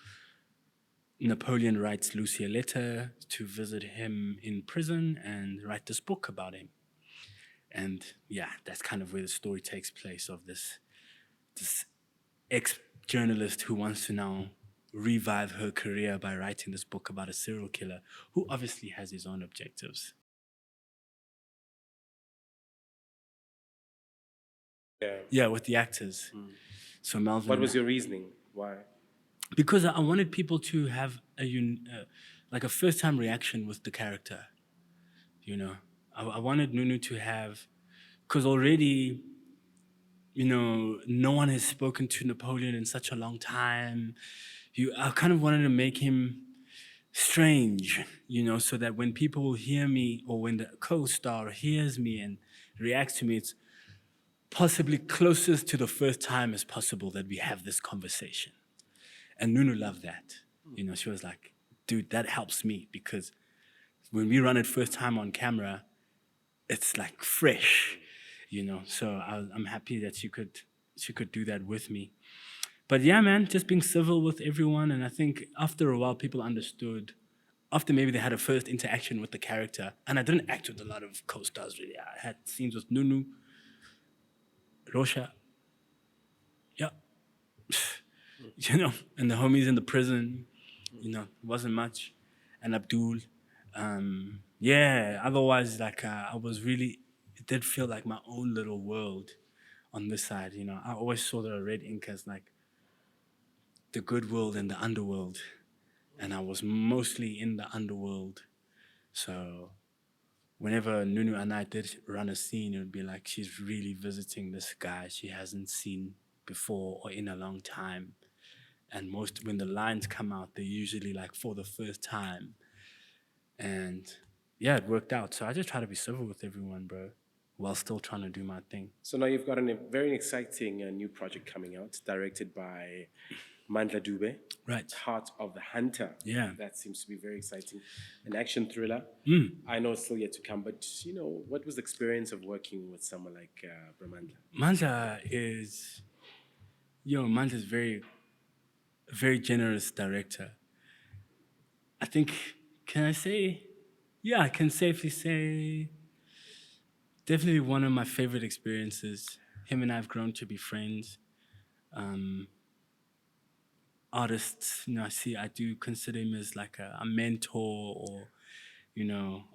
[SPEAKER 2] Napoleon writes Lucy a letter to visit him in prison and write this book about him. And yeah, that's kind of where the story takes place of this ex-journalist who wants to now revive her career by writing this book about a serial killer who obviously has his own objectives. Yeah, with the actors. So Melvin.
[SPEAKER 1] What was your reasoning? Why?
[SPEAKER 2] Because I wanted people to have a first-time reaction with the character. I wanted Nunu to have, because already, no one has spoken to Napoleon in such a long time. I kind of wanted to make him strange, so that when people hear me or when the co-star hears me and reacts to me, it's possibly closest to the first time as possible that we have this conversation. And Nunu loved that. She was like, dude, that helps me because when we run it first time on camera, it's like fresh, So I'm happy that she could do that with me. But yeah, man, just being civil with everyone. And I think after a while, people understood. After maybe they had a first interaction with the character, and I didn't act with a lot of co-stars really. I had scenes with Nunu, Rosha, yeah, and the homies in the prison, wasn't much, and Abdul, yeah. Otherwise, I was really, it did feel like my own little world on this side. I always saw the Red Ink as like the good world and the underworld, and I was mostly in the underworld. So whenever Nunu and I did run a scene, it would be like she's really visiting this guy she hasn't seen before or in a long time. And when the lines come out, they're usually like for the first time. And yeah, it worked out. So I just try to be civil with everyone, bro, while still trying to do my thing.
[SPEAKER 1] So now you've got a very exciting new project coming out, directed by Mandla Dube,
[SPEAKER 2] Right.
[SPEAKER 1] Heart of the Hunter.
[SPEAKER 2] Yeah.
[SPEAKER 1] That seems to be very exciting. An action thriller. I know it's still yet to come, but what was the experience of working with someone like Bramandla?
[SPEAKER 2] Mandla's very generous director. I think, I can safely say, definitely one of my favorite experiences. Him and I have grown to be friends. Artists, I do consider him as like a mentor or,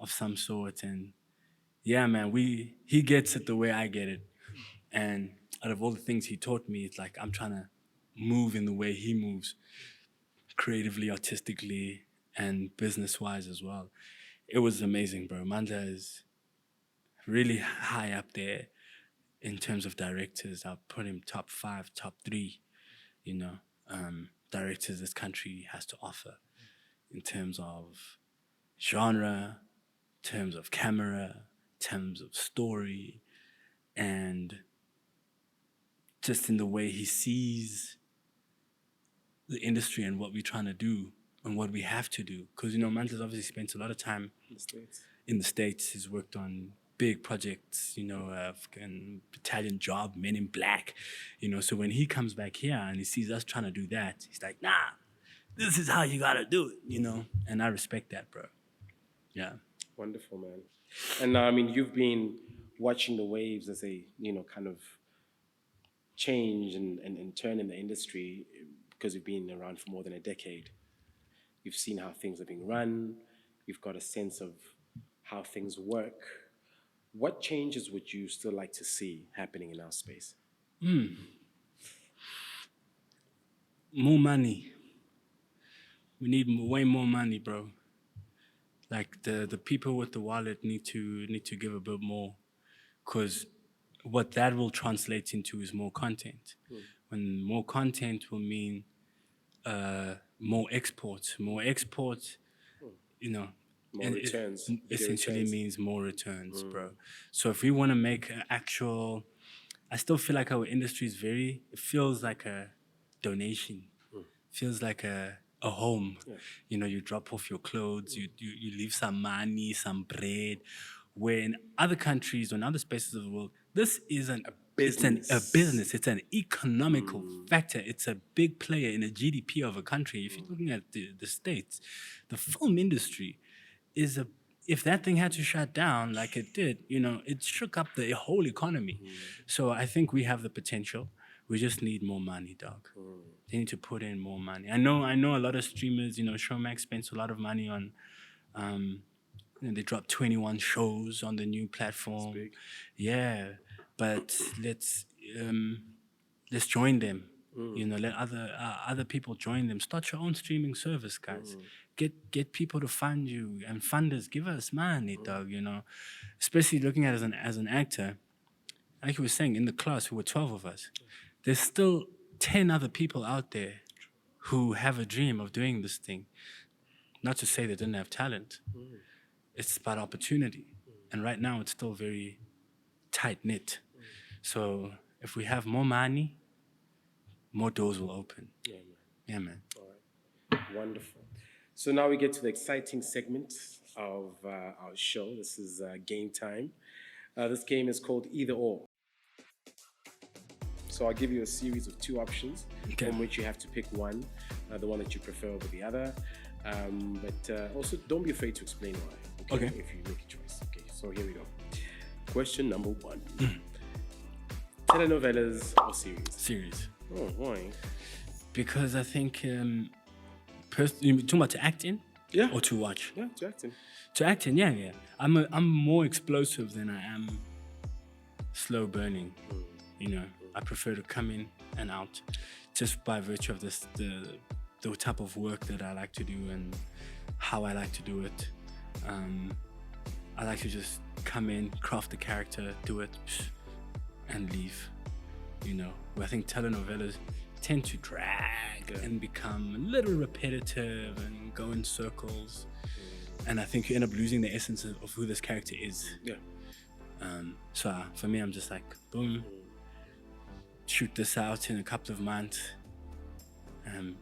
[SPEAKER 2] of some sort. And yeah, man, he gets it the way I get it. And out of all the things he taught me, it's like I'm trying to move in the way he moves, creatively, artistically, and business-wise as well. It was amazing, bro. Mandla is really high up there in terms of directors. I'll put him top 5, top 3, directors this country has to offer in terms of genre, terms of camera, terms of story, and just in the way he sees the industry and what we're trying to do and what we have to do. Because, Mandla's obviously spent a lot of time in the States. He's worked on big projects, Italian Job, Men in Black, so when he comes back here and he sees us trying to do that, he's like, nah, this is how you gotta do it, and I respect that, bro. Yeah.
[SPEAKER 1] Wonderful, man. And now, you've been watching the waves as they, kind of change and turn in the industry because you've been around for more than a decade. You've seen how things are being run. You've got a sense of how things work. What changes would you still like to see happening in our space?
[SPEAKER 2] More money. We need way more money, bro. Like the people with the wallet need to give a bit more, because what that will translate into is more content. When more content will mean more exports. More exports,
[SPEAKER 1] More returns.
[SPEAKER 2] Essentially
[SPEAKER 1] returns.
[SPEAKER 2] means more returns, bro. So if we want to make an actual, I still feel like our industry is it feels like a donation. Feels like a home. Yeah. You drop off your clothes, you leave some money, some bread. Where in other countries or in other spaces of the world, this is a business. It's an economical factor. It's a big player in the GDP of a country. If you're looking at the States, the film industry is if that thing had to shut down like it did, it shook up the whole economy. So I think we have the potential. We just need more money, dog. They need to put in more money. I know a lot of streamers, Showmax spends a lot of money on, they dropped 21 shows on the new platform. Yeah, but let's join them. Let other people join them. Start your own streaming service, guys. Get people to fund you, and funders give us money, dog. Especially looking at it as an actor. Like you were saying, in the class, who were 12 of us, there's still 10 other people out there who have a dream of doing this thing. Not to say they didn't have talent. It's about opportunity. And right now, it's still very tight-knit. So if we have more money, more doors will open. Yeah, man.
[SPEAKER 1] All right. Wonderful. So now we get to the exciting segment of our show. This is game time. This game is called Either Or. So I'll give you a series of 2 options from which you have to pick one, the one that you prefer over the other. But also, don't be afraid to explain why, okay? If you make a choice. Okay, so here we go. Question number 1. Telenovelas or series?
[SPEAKER 2] Series.
[SPEAKER 1] Oh, why?
[SPEAKER 2] Because I think, you talking about to act in?
[SPEAKER 1] Yeah.
[SPEAKER 2] Or to watch?
[SPEAKER 1] Yeah, to act in.
[SPEAKER 2] To act in, yeah. I'm more explosive than I am slow burning. I prefer to come in and out, just by virtue of the type of work that I like to do and how I like to do it. I like to just come in, craft the character, do it, and leave. I think telenovelas tend to drag and become a little repetitive and go in circles. And I think you end up losing the essence of who this character is.
[SPEAKER 1] Yeah.
[SPEAKER 2] So for me, I'm just like, boom, shoot this out in a couple of months,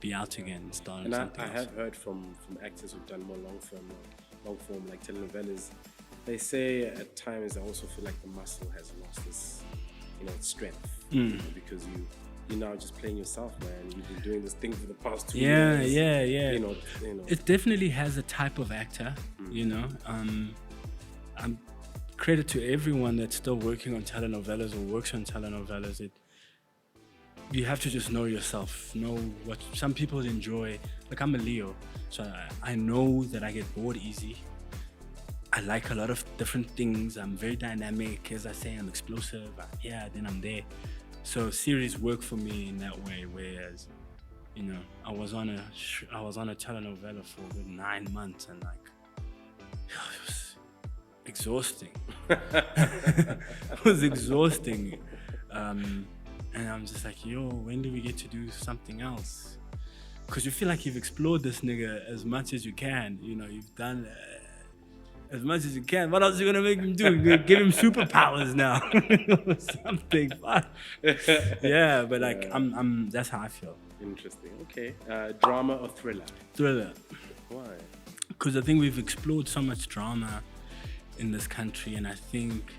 [SPEAKER 2] be out again and start
[SPEAKER 1] And
[SPEAKER 2] something
[SPEAKER 1] I
[SPEAKER 2] else.
[SPEAKER 1] have heard from actors who've done more long form like telenovelas. They say at times I also feel like the muscle has lost its, its strength, because you're now just playing yourself, man. You've been doing this thing for the past 2 years.
[SPEAKER 2] Yeah.
[SPEAKER 1] You know.
[SPEAKER 2] It definitely has a type of actor, I'm credit to everyone that's still working on telenovelas or works on telenovelas. You have to just know yourself, know what some people enjoy. Like, I'm a Leo, so I know that I get bored easy. I like a lot of different things. I'm very dynamic. As I say, I'm explosive. Then I'm there. So series work for me in that way. Whereas, I was on a telenovela for a good 9 months, and it was exhausting. It was exhausting. And I'm just like, when do we get to do something else? Because you feel like you've explored this nigga as much as you can. You've done as much as you can. What else are you gonna make him do? You're gonna give him superpowers now, something. Fuck. Yeah, but I'm. That's how I feel.
[SPEAKER 1] Interesting. Okay. Drama or thriller?
[SPEAKER 2] Thriller.
[SPEAKER 1] Why?
[SPEAKER 2] Because I think we've explored so much drama in this country, and I think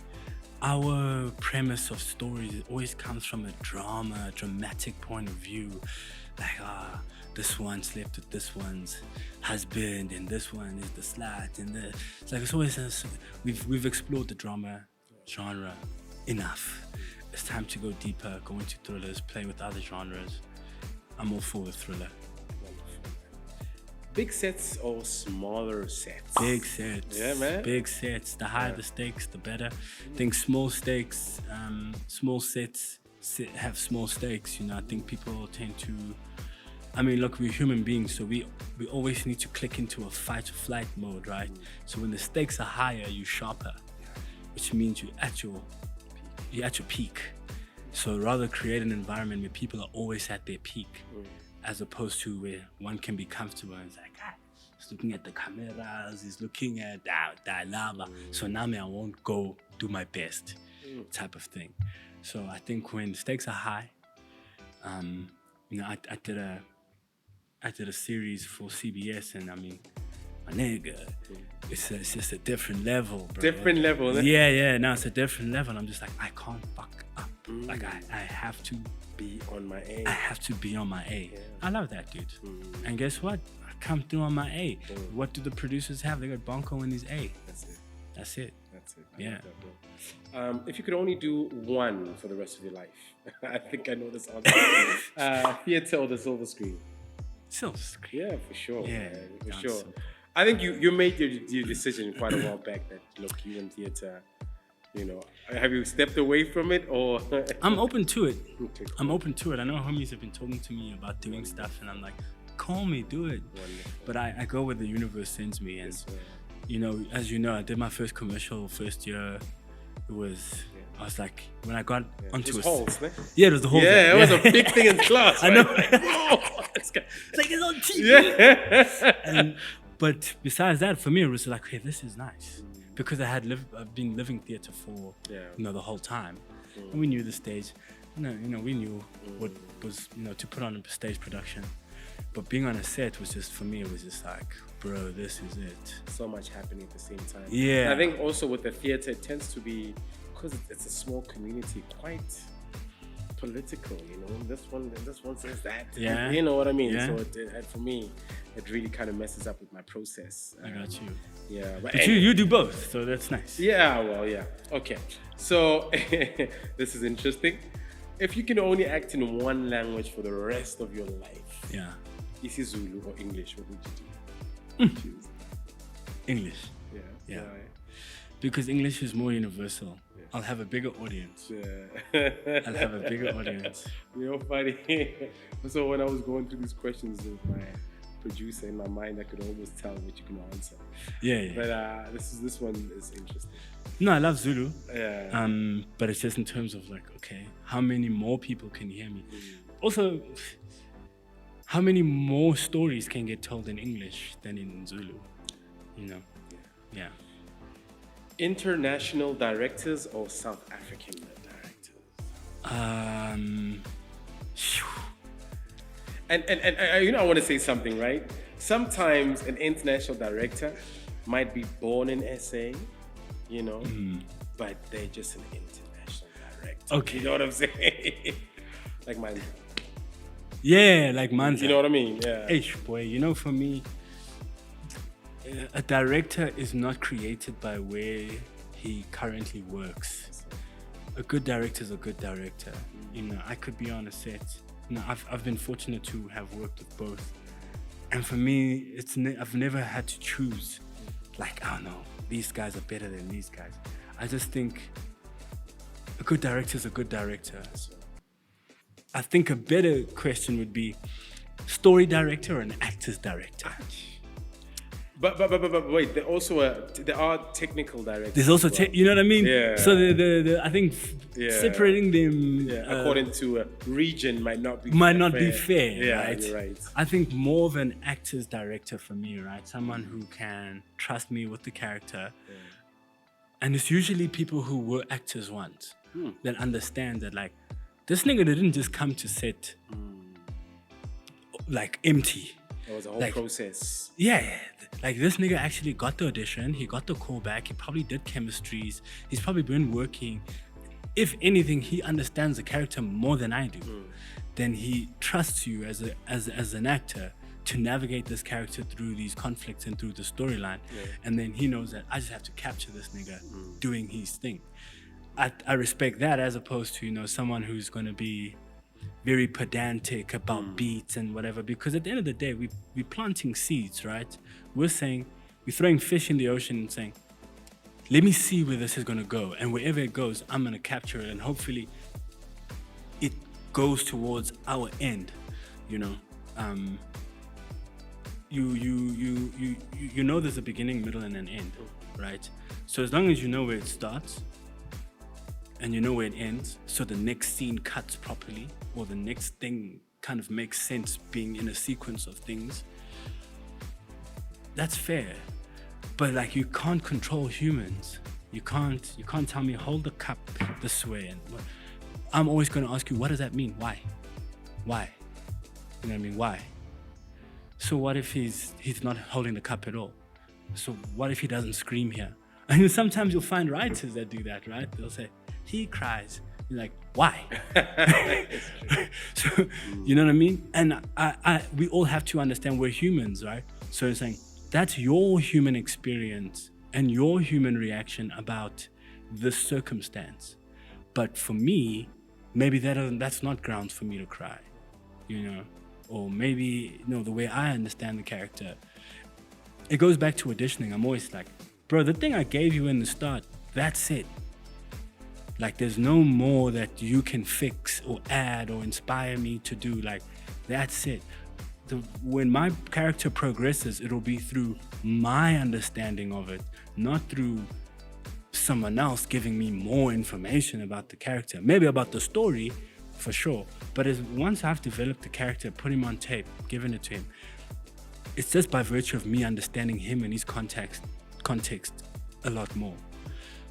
[SPEAKER 2] our premise of stories always comes from a dramatic point of view. Like, this one slept with this one's husband, and this one is the slut, and it's always we've explored the drama genre enough. It's time to go deeper, go into thrillers, play with other genres. I'm all for the thriller.
[SPEAKER 1] Big sets or smaller sets?
[SPEAKER 2] Big sets.
[SPEAKER 1] Yeah, man.
[SPEAKER 2] Big sets. The higher the stakes, the better. I think small stakes, small sets have small stakes. I think people tend to. Look, we're human beings, so we always need to click into a fight or flight mode, right? So when the stakes are higher, you're sharper, which means you're at your peak. So rather create an environment where people are always at their peak, as opposed to where one can be comfortable and it's like, he's looking at the cameras, he's looking at the lava. So now I won't go do my best, type of thing. So I think when stakes are high, I did a series for CBS, and my nigga, it's just a different level, bro.
[SPEAKER 1] Different level, eh?
[SPEAKER 2] Yeah, now it's a different level. I'm just like, I can't fuck up. Like, I have to
[SPEAKER 1] be on my A.
[SPEAKER 2] I have to be on my A.
[SPEAKER 1] Yeah.
[SPEAKER 2] I love that, dude. And guess what? I come through on my A. What do the producers have? They got Bonko and his A. That's it.
[SPEAKER 1] I
[SPEAKER 2] Yeah.
[SPEAKER 1] like that, bro. If you could only do one for the rest of your life, I think I know this answer. Theatre or the silver screen?
[SPEAKER 2] Silver screen.
[SPEAKER 1] Yeah, for sure.
[SPEAKER 2] Yeah,
[SPEAKER 1] man, for
[SPEAKER 2] that's
[SPEAKER 1] sure.
[SPEAKER 2] so-
[SPEAKER 1] I think you made your decision quite a while back that, look, you in theatre, have you stepped away from it, or?
[SPEAKER 2] I'm open to it.
[SPEAKER 1] Okay, cool.
[SPEAKER 2] I'm open to it. I know homies have been talking to me about doing stuff, and I'm like, call me, do it.
[SPEAKER 1] Wonderful.
[SPEAKER 2] But I go where the universe sends me, and
[SPEAKER 1] Yes, sir.
[SPEAKER 2] as you know, I did my first commercial first year. It was, I was like, when I got onto
[SPEAKER 1] It was halls, ne?
[SPEAKER 2] yeah, it was the whole
[SPEAKER 1] Yeah, it was a big thing in class.
[SPEAKER 2] I
[SPEAKER 1] right?
[SPEAKER 2] know.
[SPEAKER 1] Like, whoa, this guy.
[SPEAKER 2] It's like, it's on TV.
[SPEAKER 1] Yeah.
[SPEAKER 2] But besides that, for me, it was like, hey, this is nice. Because I've been living theatre for, the whole time. And we knew the stage. We knew what was, to put on a stage production. But being on a set was just, for me, it was just like, bro, this is it.
[SPEAKER 1] So much happening at the same time.
[SPEAKER 2] Yeah.
[SPEAKER 1] I think also with the theatre, it tends to be, because it's a small community, quite political, This one says that.
[SPEAKER 2] Yeah.
[SPEAKER 1] You know what I mean?
[SPEAKER 2] Yeah.
[SPEAKER 1] So for me, it really kind of messes up with my process.
[SPEAKER 2] I got you.
[SPEAKER 1] Yeah.
[SPEAKER 2] But you do both, so that's nice.
[SPEAKER 1] Yeah, well, yeah. Okay. So this is interesting. If you can only act in one language for the rest of your life,
[SPEAKER 2] Yeah.
[SPEAKER 1] isiZulu or English, what would you do? Choose.
[SPEAKER 2] English.
[SPEAKER 1] Yeah.
[SPEAKER 2] Yeah. Because English is more universal.
[SPEAKER 1] Yes.
[SPEAKER 2] I'll have a bigger audience.
[SPEAKER 1] Yeah.
[SPEAKER 2] I'll have a bigger audience.
[SPEAKER 1] Funny. So when I was going through these questions with my producer in my mind, I could almost tell what you can answer.
[SPEAKER 2] Yeah.
[SPEAKER 1] But this one is interesting.
[SPEAKER 2] No, I love Zulu.
[SPEAKER 1] Yeah.
[SPEAKER 2] But it's just in terms of like, okay, how many more people can hear me? Also, how many more stories can get told in English than in Zulu? Yeah.
[SPEAKER 1] International directors or South African directors?
[SPEAKER 2] Phew.
[SPEAKER 1] And I want to say something, right? Sometimes an international director might be born in SA, but they're just an international director.
[SPEAKER 2] Okay.
[SPEAKER 1] You know what I'm saying? Like mine.
[SPEAKER 2] Yeah, like Manza.
[SPEAKER 1] You know what I mean? Yeah.
[SPEAKER 2] Boy, for me, a director is not created by where he currently works. A good director is a good director. I could be on a set. I've been fortunate to have worked with both. And for me, I've never had to choose. Like, I don't know, these guys are better than these guys. I just think a good director is a good director. I think a better question would be story director or an actor's director.
[SPEAKER 1] But wait, there are technical directors.
[SPEAKER 2] There's also, you know what I mean?
[SPEAKER 1] Yeah.
[SPEAKER 2] So I think separating them
[SPEAKER 1] according to a region might not be
[SPEAKER 2] fair,
[SPEAKER 1] yeah,
[SPEAKER 2] right?
[SPEAKER 1] You're right.
[SPEAKER 2] I think more of an actor's director for me, right? Someone who can trust me with the character. Yeah. And it's usually people who were actors once that understand that, like, this nigga didn't just come to set like empty.
[SPEAKER 1] It was a whole process.
[SPEAKER 2] Yeah. Like, this nigga actually got the audition, he got the call back, he probably did chemistries, he's probably been working. If anything, he understands the character more than I do. Then he trusts you as an actor to navigate this character through these conflicts and through the storyline. Yeah. And then he knows that I just have to capture this nigga doing his thing. I respect that as opposed to, someone who's going to be very pedantic about beats and whatever, because at the end of the day, we're planting seeds, right? We're throwing fish in the ocean and saying, let me see where this is going to go. And wherever it goes, I'm going to capture it. And hopefully it goes towards our end, there's a beginning, middle, and an end, right? So as long as you know where it starts and you know where it ends, so the next scene cuts properly, or the next thing kind of makes sense being in a sequence of things, that's fair. But like, you can't control humans. You can't tell me hold the cup this way, and I'm always going to ask you, what does that mean? Why? You know what I mean? Why? So what if he's not holding the cup at all? So what if he doesn't scream here? And sometimes you'll find writers that do that, right? They'll say, he cries. You're like, why? So, you know what I mean? And we all have to understand we're humans, right? So it's saying, that's your human experience and your human reaction about this circumstance. But for me, maybe that's not grounds for me to cry, or maybe, the way I understand the character, it goes back to auditioning. I'm always like, bro, the thing I gave you in the start, that's it. Like, there's no more that you can fix or add or inspire me to do. Like, that's it. When my character progresses, it'll be through my understanding of it, not through someone else giving me more information about the character. Maybe about the story, for sure. But once I've developed the character, put him on tape, given it to him, it's just by virtue of me understanding him and his context a lot more.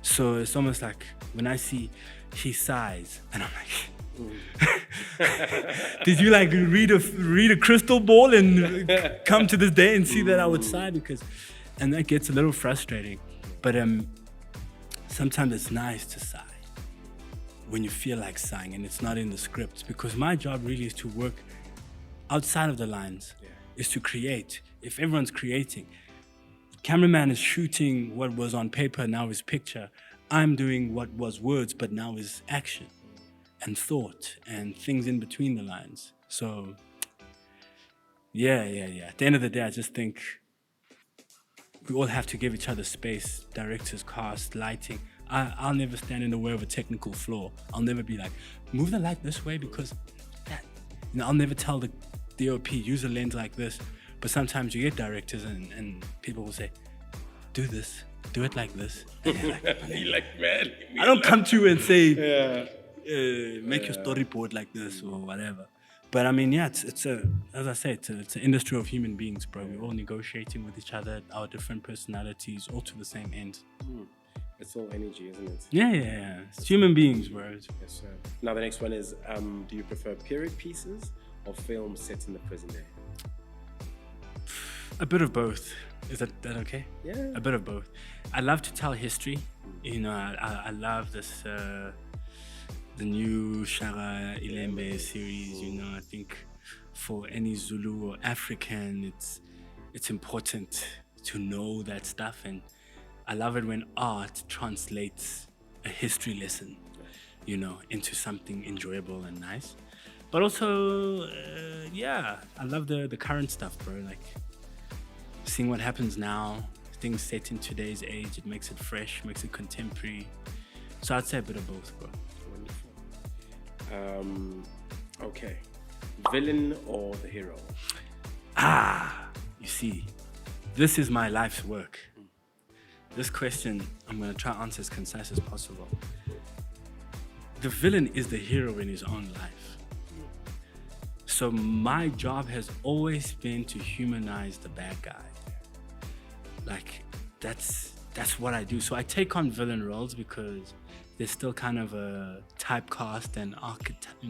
[SPEAKER 2] So it's almost like when I see he sighs, and I'm like, did you like read a crystal ball and come to this day and see that I would sigh? And that gets a little frustrating. But sometimes it's nice to sigh when you feel like sighing and it's not in the script, because my job really is to work outside of the lines, is to create. If everyone's creating, cameraman is shooting what was on paper, now is picture. I'm doing what was words, but now is action and thought and things in between the lines. So, yeah. At the end of the day, I just think we all have to give each other space. Directors, cast, lighting. I'll never stand in the way of a technical flaw. I'll never be like, move the light this way because that. I'll never tell the DOP, use a lens like this. But sometimes you get directors and people will say, do this, do it like this. And you're like,
[SPEAKER 1] man.
[SPEAKER 2] I don't come to you and say, make your storyboard like this or whatever. But I mean, it's as I say, it's an industry of human beings, bro. We're all negotiating with each other, our different personalities, all to the same end.
[SPEAKER 1] It's all energy, isn't it?
[SPEAKER 2] Yeah. It's human beings, bro.
[SPEAKER 1] Yes, sir. Now the next one is, do you prefer period pieces or films set in the present day?
[SPEAKER 2] A bit of both. Is that okay?
[SPEAKER 1] Yeah.
[SPEAKER 2] A bit of both. I love to tell history. You know, I love this the new Shara Ilembe series. You know, I think for any Zulu or African, it's important to know that stuff, and I love it when art translates a history lesson, you know, into something enjoyable and nice. But also, I love the current stuff, bro. Like seeing what happens now, things set in today's age, it makes it fresh, makes it contemporary. So I'd say a bit of both, bro.
[SPEAKER 1] Wonderful. Okay. Villain or the hero?
[SPEAKER 2] You see, this is my life's work. This question, I'm going to try to answer as concise as possible. The villain is the hero in his own life. So my job has always been to humanize the bad guy. Like, that's what I do. So I take on villain roles because there's still kind of a typecast and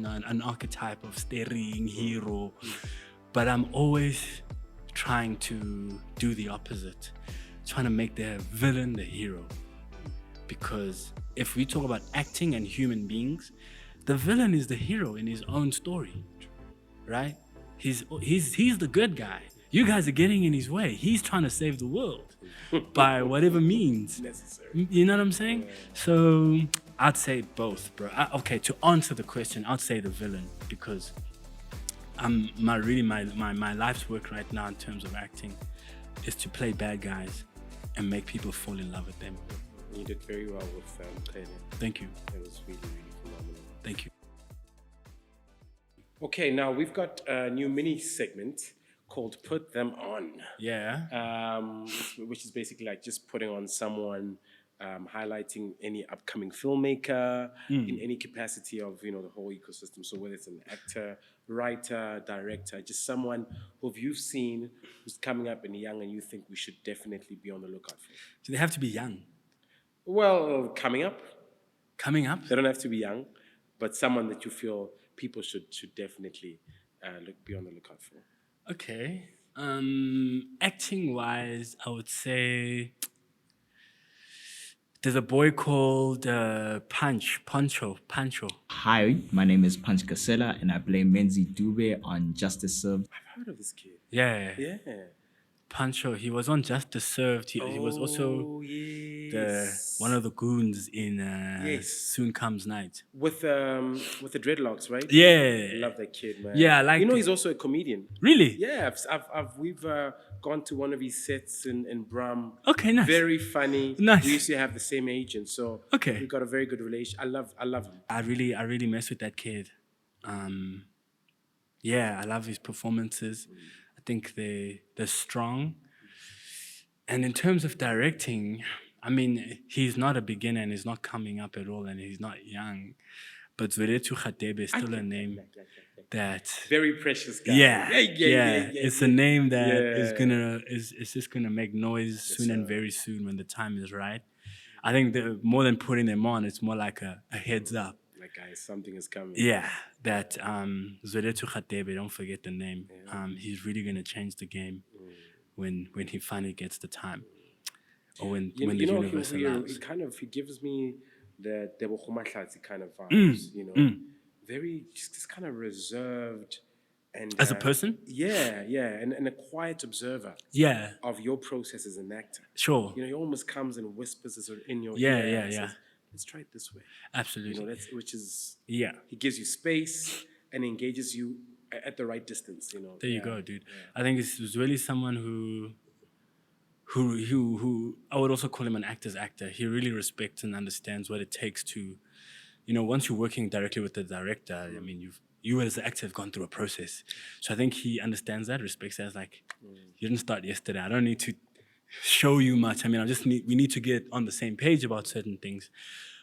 [SPEAKER 2] an archetype of staring hero. But I'm always trying to do the opposite, trying to make the villain the hero. Because if we talk about acting and human beings, the villain is the hero in his own story, right? He's the good guy. You guys are getting in his way. He's trying to save the world by whatever means
[SPEAKER 1] Necessary.
[SPEAKER 2] You know what I'm saying? So I'd say both, bro. Okay, to answer the question, I'd say the villain, because my life's work right now in terms of acting is to play bad guys and make people fall in love with them.
[SPEAKER 1] You did very well with Mqhele.
[SPEAKER 2] Thank you.
[SPEAKER 1] It was really, really phenomenal.
[SPEAKER 2] Thank you.
[SPEAKER 1] Okay, now we've got a new mini segment called Put Them On.
[SPEAKER 2] Yeah.
[SPEAKER 1] Which is basically like just putting on someone, highlighting any upcoming filmmaker in any capacity of, you know, the whole ecosystem. So whether it's an actor, writer, director, just someone who you've seen who's coming up and young and you think we should definitely be on the lookout for.
[SPEAKER 2] Do they have to be young?
[SPEAKER 1] Well, coming up.
[SPEAKER 2] Coming up?
[SPEAKER 1] They don't have to be young, but someone that you feel people should definitely be on the lookout for.
[SPEAKER 2] Okay. Acting wise, I would say there's a boy called Pancho.
[SPEAKER 5] Hi, my name is Punch Kasela and I play Menzi Dube on Justice Served.
[SPEAKER 1] I've heard of this kid.
[SPEAKER 2] Yeah.
[SPEAKER 1] Yeah.
[SPEAKER 2] Pancho, he was on Justice Served. He was also one of the goons in Soon Comes Night.
[SPEAKER 1] With the dreadlocks, right?
[SPEAKER 2] Yeah.
[SPEAKER 1] I love that kid, man.
[SPEAKER 2] Yeah, I like
[SPEAKER 1] he's also a comedian.
[SPEAKER 2] Really?
[SPEAKER 1] Yeah, we've gone to one of his sets in Bram.
[SPEAKER 2] Okay, nice.
[SPEAKER 1] Very funny.
[SPEAKER 2] Nice.
[SPEAKER 1] We used to have the same agent, so
[SPEAKER 2] okay,
[SPEAKER 1] we got a very good relation. I love him.
[SPEAKER 2] I really mess with that kid. I love his performances. I think they're strong. And in terms of directing, I mean, he's not a beginner and he's not coming up at all and he's not young. But Zweretu Khatebe is still a name that
[SPEAKER 1] very precious guy.
[SPEAKER 2] Yeah. It's a name that is just gonna make noise soon and very soon when the time is right. I think more than putting them on, it's more like a heads up.
[SPEAKER 1] Like, guys, something is coming.
[SPEAKER 2] Yeah, that Zweretu Khatebe, don't forget the name. He's really gonna change the game when he finally gets the time, or when the universe allows.
[SPEAKER 1] He gives me the Debo Khumahlati kind of vibes, you know, very just kind of reserved and
[SPEAKER 2] as a person.
[SPEAKER 1] And a quiet observer.
[SPEAKER 2] Yeah.
[SPEAKER 1] Of your process as an actor.
[SPEAKER 2] Sure.
[SPEAKER 1] You know, he almost comes and whispers in your
[SPEAKER 2] ear.
[SPEAKER 1] And says, let's try it this way.
[SPEAKER 2] Absolutely.
[SPEAKER 1] You know, he gives you space and engages you at the right distance. You know.
[SPEAKER 2] There you go, dude. Yeah. I think it's really someone who I would also call him an actor's actor. He really respects and understands what it takes to, you know, once you're working directly with the director, I mean, you as an actor have gone through a process. So I think he understands that, respects that. It's like, you didn't start yesterday. I don't need to show you much. I mean, we need to get on the same page about certain things.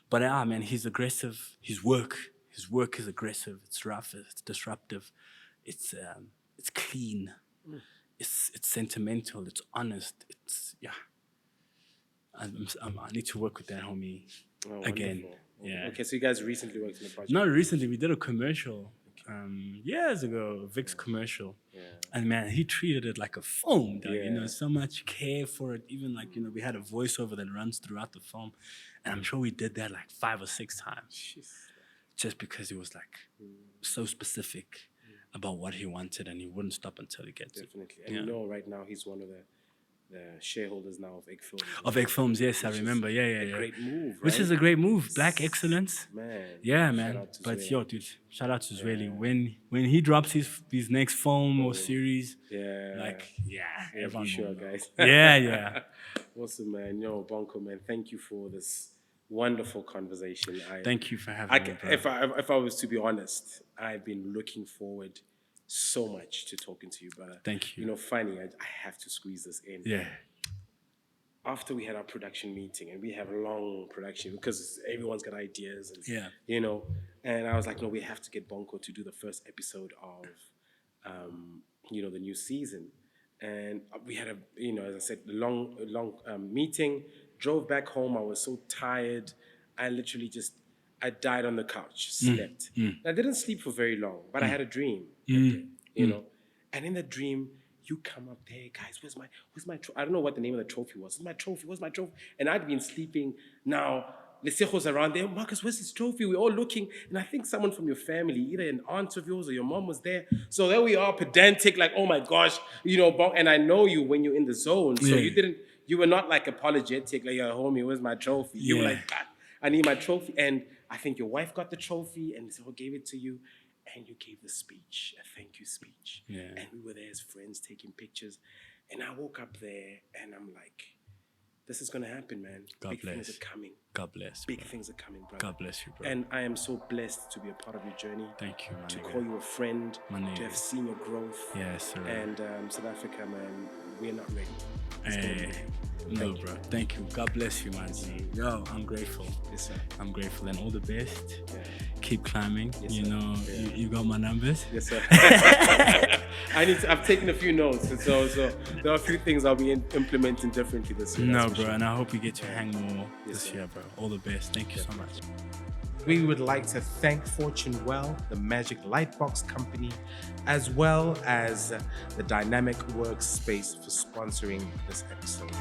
[SPEAKER 2] But man, he's aggressive. His work is aggressive. It's rough. It's disruptive. It's clean. It's sentimental. It's honest. I need to work with that homie again.
[SPEAKER 1] Wonderful.
[SPEAKER 2] Yeah.
[SPEAKER 1] Okay, so you guys recently worked on a project.
[SPEAKER 2] Not recently. We did a commercial years ago, Vic's commercial.
[SPEAKER 1] Yeah.
[SPEAKER 2] And man, he treated it like a film, dog,
[SPEAKER 1] Yeah.
[SPEAKER 2] so much care for it. Even like, we had a voiceover that runs throughout the film. And I'm sure we did that like 5 or 6 times.
[SPEAKER 1] Jeez.
[SPEAKER 2] Just because it was like so specific about what he wanted, and he wouldn't stop until he gets it.
[SPEAKER 1] Definitely. And right now he's one of the shareholders now of Egg Films.
[SPEAKER 2] Of Egg Films, yes, I
[SPEAKER 1] Which is
[SPEAKER 2] remember. Yeah.
[SPEAKER 1] a great move, right?
[SPEAKER 2] Which is a great move. Black excellence.
[SPEAKER 1] Man.
[SPEAKER 2] Yeah,
[SPEAKER 1] shout
[SPEAKER 2] man.
[SPEAKER 1] out to
[SPEAKER 2] But
[SPEAKER 1] Zweli.
[SPEAKER 2] dude, shout out to Zweli. When he drops his next film or series,
[SPEAKER 1] Yeah.
[SPEAKER 2] yeah,
[SPEAKER 1] Yeah,
[SPEAKER 2] everyone
[SPEAKER 1] for sure,
[SPEAKER 2] will know.
[SPEAKER 1] guys.
[SPEAKER 2] Yeah.
[SPEAKER 1] Awesome, man. Bonko, man, thank you for this wonderful conversation.
[SPEAKER 2] Thank you for having me, bro.
[SPEAKER 1] If I was to be honest, I've been looking forward so much to talking to you, brother.
[SPEAKER 2] Thank you.
[SPEAKER 1] Funny, I have to squeeze this in.
[SPEAKER 2] Yeah.
[SPEAKER 1] After we had our production meeting, and we have a long production because everyone's got ideas, and
[SPEAKER 2] Yeah.
[SPEAKER 1] and I was like, no, we have to get Bonko to do the first episode of, the new season. And we had as I said, a long meeting. Drove back home. I was so tired. I literally I died on the couch, slept. I didn't sleep for very long, but I had a dream. And in the dream, you come up there, guys, where's my trophy? I don't know what the name of the trophy was. Where's my trophy? And I'd been sleeping. Now, Lesejo's around there. Marcus, where's his trophy? We're all looking. And I think someone from your family, either an aunt of yours or your mom was there. So there we are, pedantic, like, oh my gosh, and I know you when you're in the zone. So you were not like apologetic, like, yo, homie, where's my trophy? You were like, God, I need my trophy. And I think your wife got the trophy and Lesejo gave it to you. And you gave the speech, a thank you speech.
[SPEAKER 2] Yeah.
[SPEAKER 1] And we were there as friends taking pictures. And I woke up there and I'm like, this is going to happen, man.
[SPEAKER 2] God bless.
[SPEAKER 1] Things are coming.
[SPEAKER 2] God bless.
[SPEAKER 1] Big
[SPEAKER 2] bro.
[SPEAKER 1] things are coming, brother.
[SPEAKER 2] God bless you, bro.
[SPEAKER 1] And I am so blessed to be a part of your journey.
[SPEAKER 2] Thank you, man.
[SPEAKER 1] To call you a friend.
[SPEAKER 2] My
[SPEAKER 1] To
[SPEAKER 2] nigga.
[SPEAKER 1] have seen your growth.
[SPEAKER 2] Yes, sir.
[SPEAKER 1] And South Africa, man, we're not ready. It's gonna be
[SPEAKER 2] Hey.
[SPEAKER 1] ready.
[SPEAKER 2] No, bro. Thank you. God bless you, man. Yo, I'm grateful.
[SPEAKER 1] Yes, sir.
[SPEAKER 2] I'm grateful, and all the best.
[SPEAKER 1] Yeah.
[SPEAKER 2] Keep climbing.
[SPEAKER 1] Yes,
[SPEAKER 2] you
[SPEAKER 1] sir.
[SPEAKER 2] know,
[SPEAKER 1] Yeah.
[SPEAKER 2] you got my numbers.
[SPEAKER 1] Yes, sir. I've taken a few notes, and so there are a few things I'll be implementing differently this year.
[SPEAKER 2] No,
[SPEAKER 1] that's for
[SPEAKER 2] bro,
[SPEAKER 1] sure.
[SPEAKER 2] and I hope you get to hang more
[SPEAKER 1] Yes,
[SPEAKER 2] this
[SPEAKER 1] sir.
[SPEAKER 2] year, bro. All the best. Thank you so much.
[SPEAKER 3] We would like to thank Fortune Well, the Magic Lightbox Company, as well as the Dynamic Workspace for sponsoring this episode.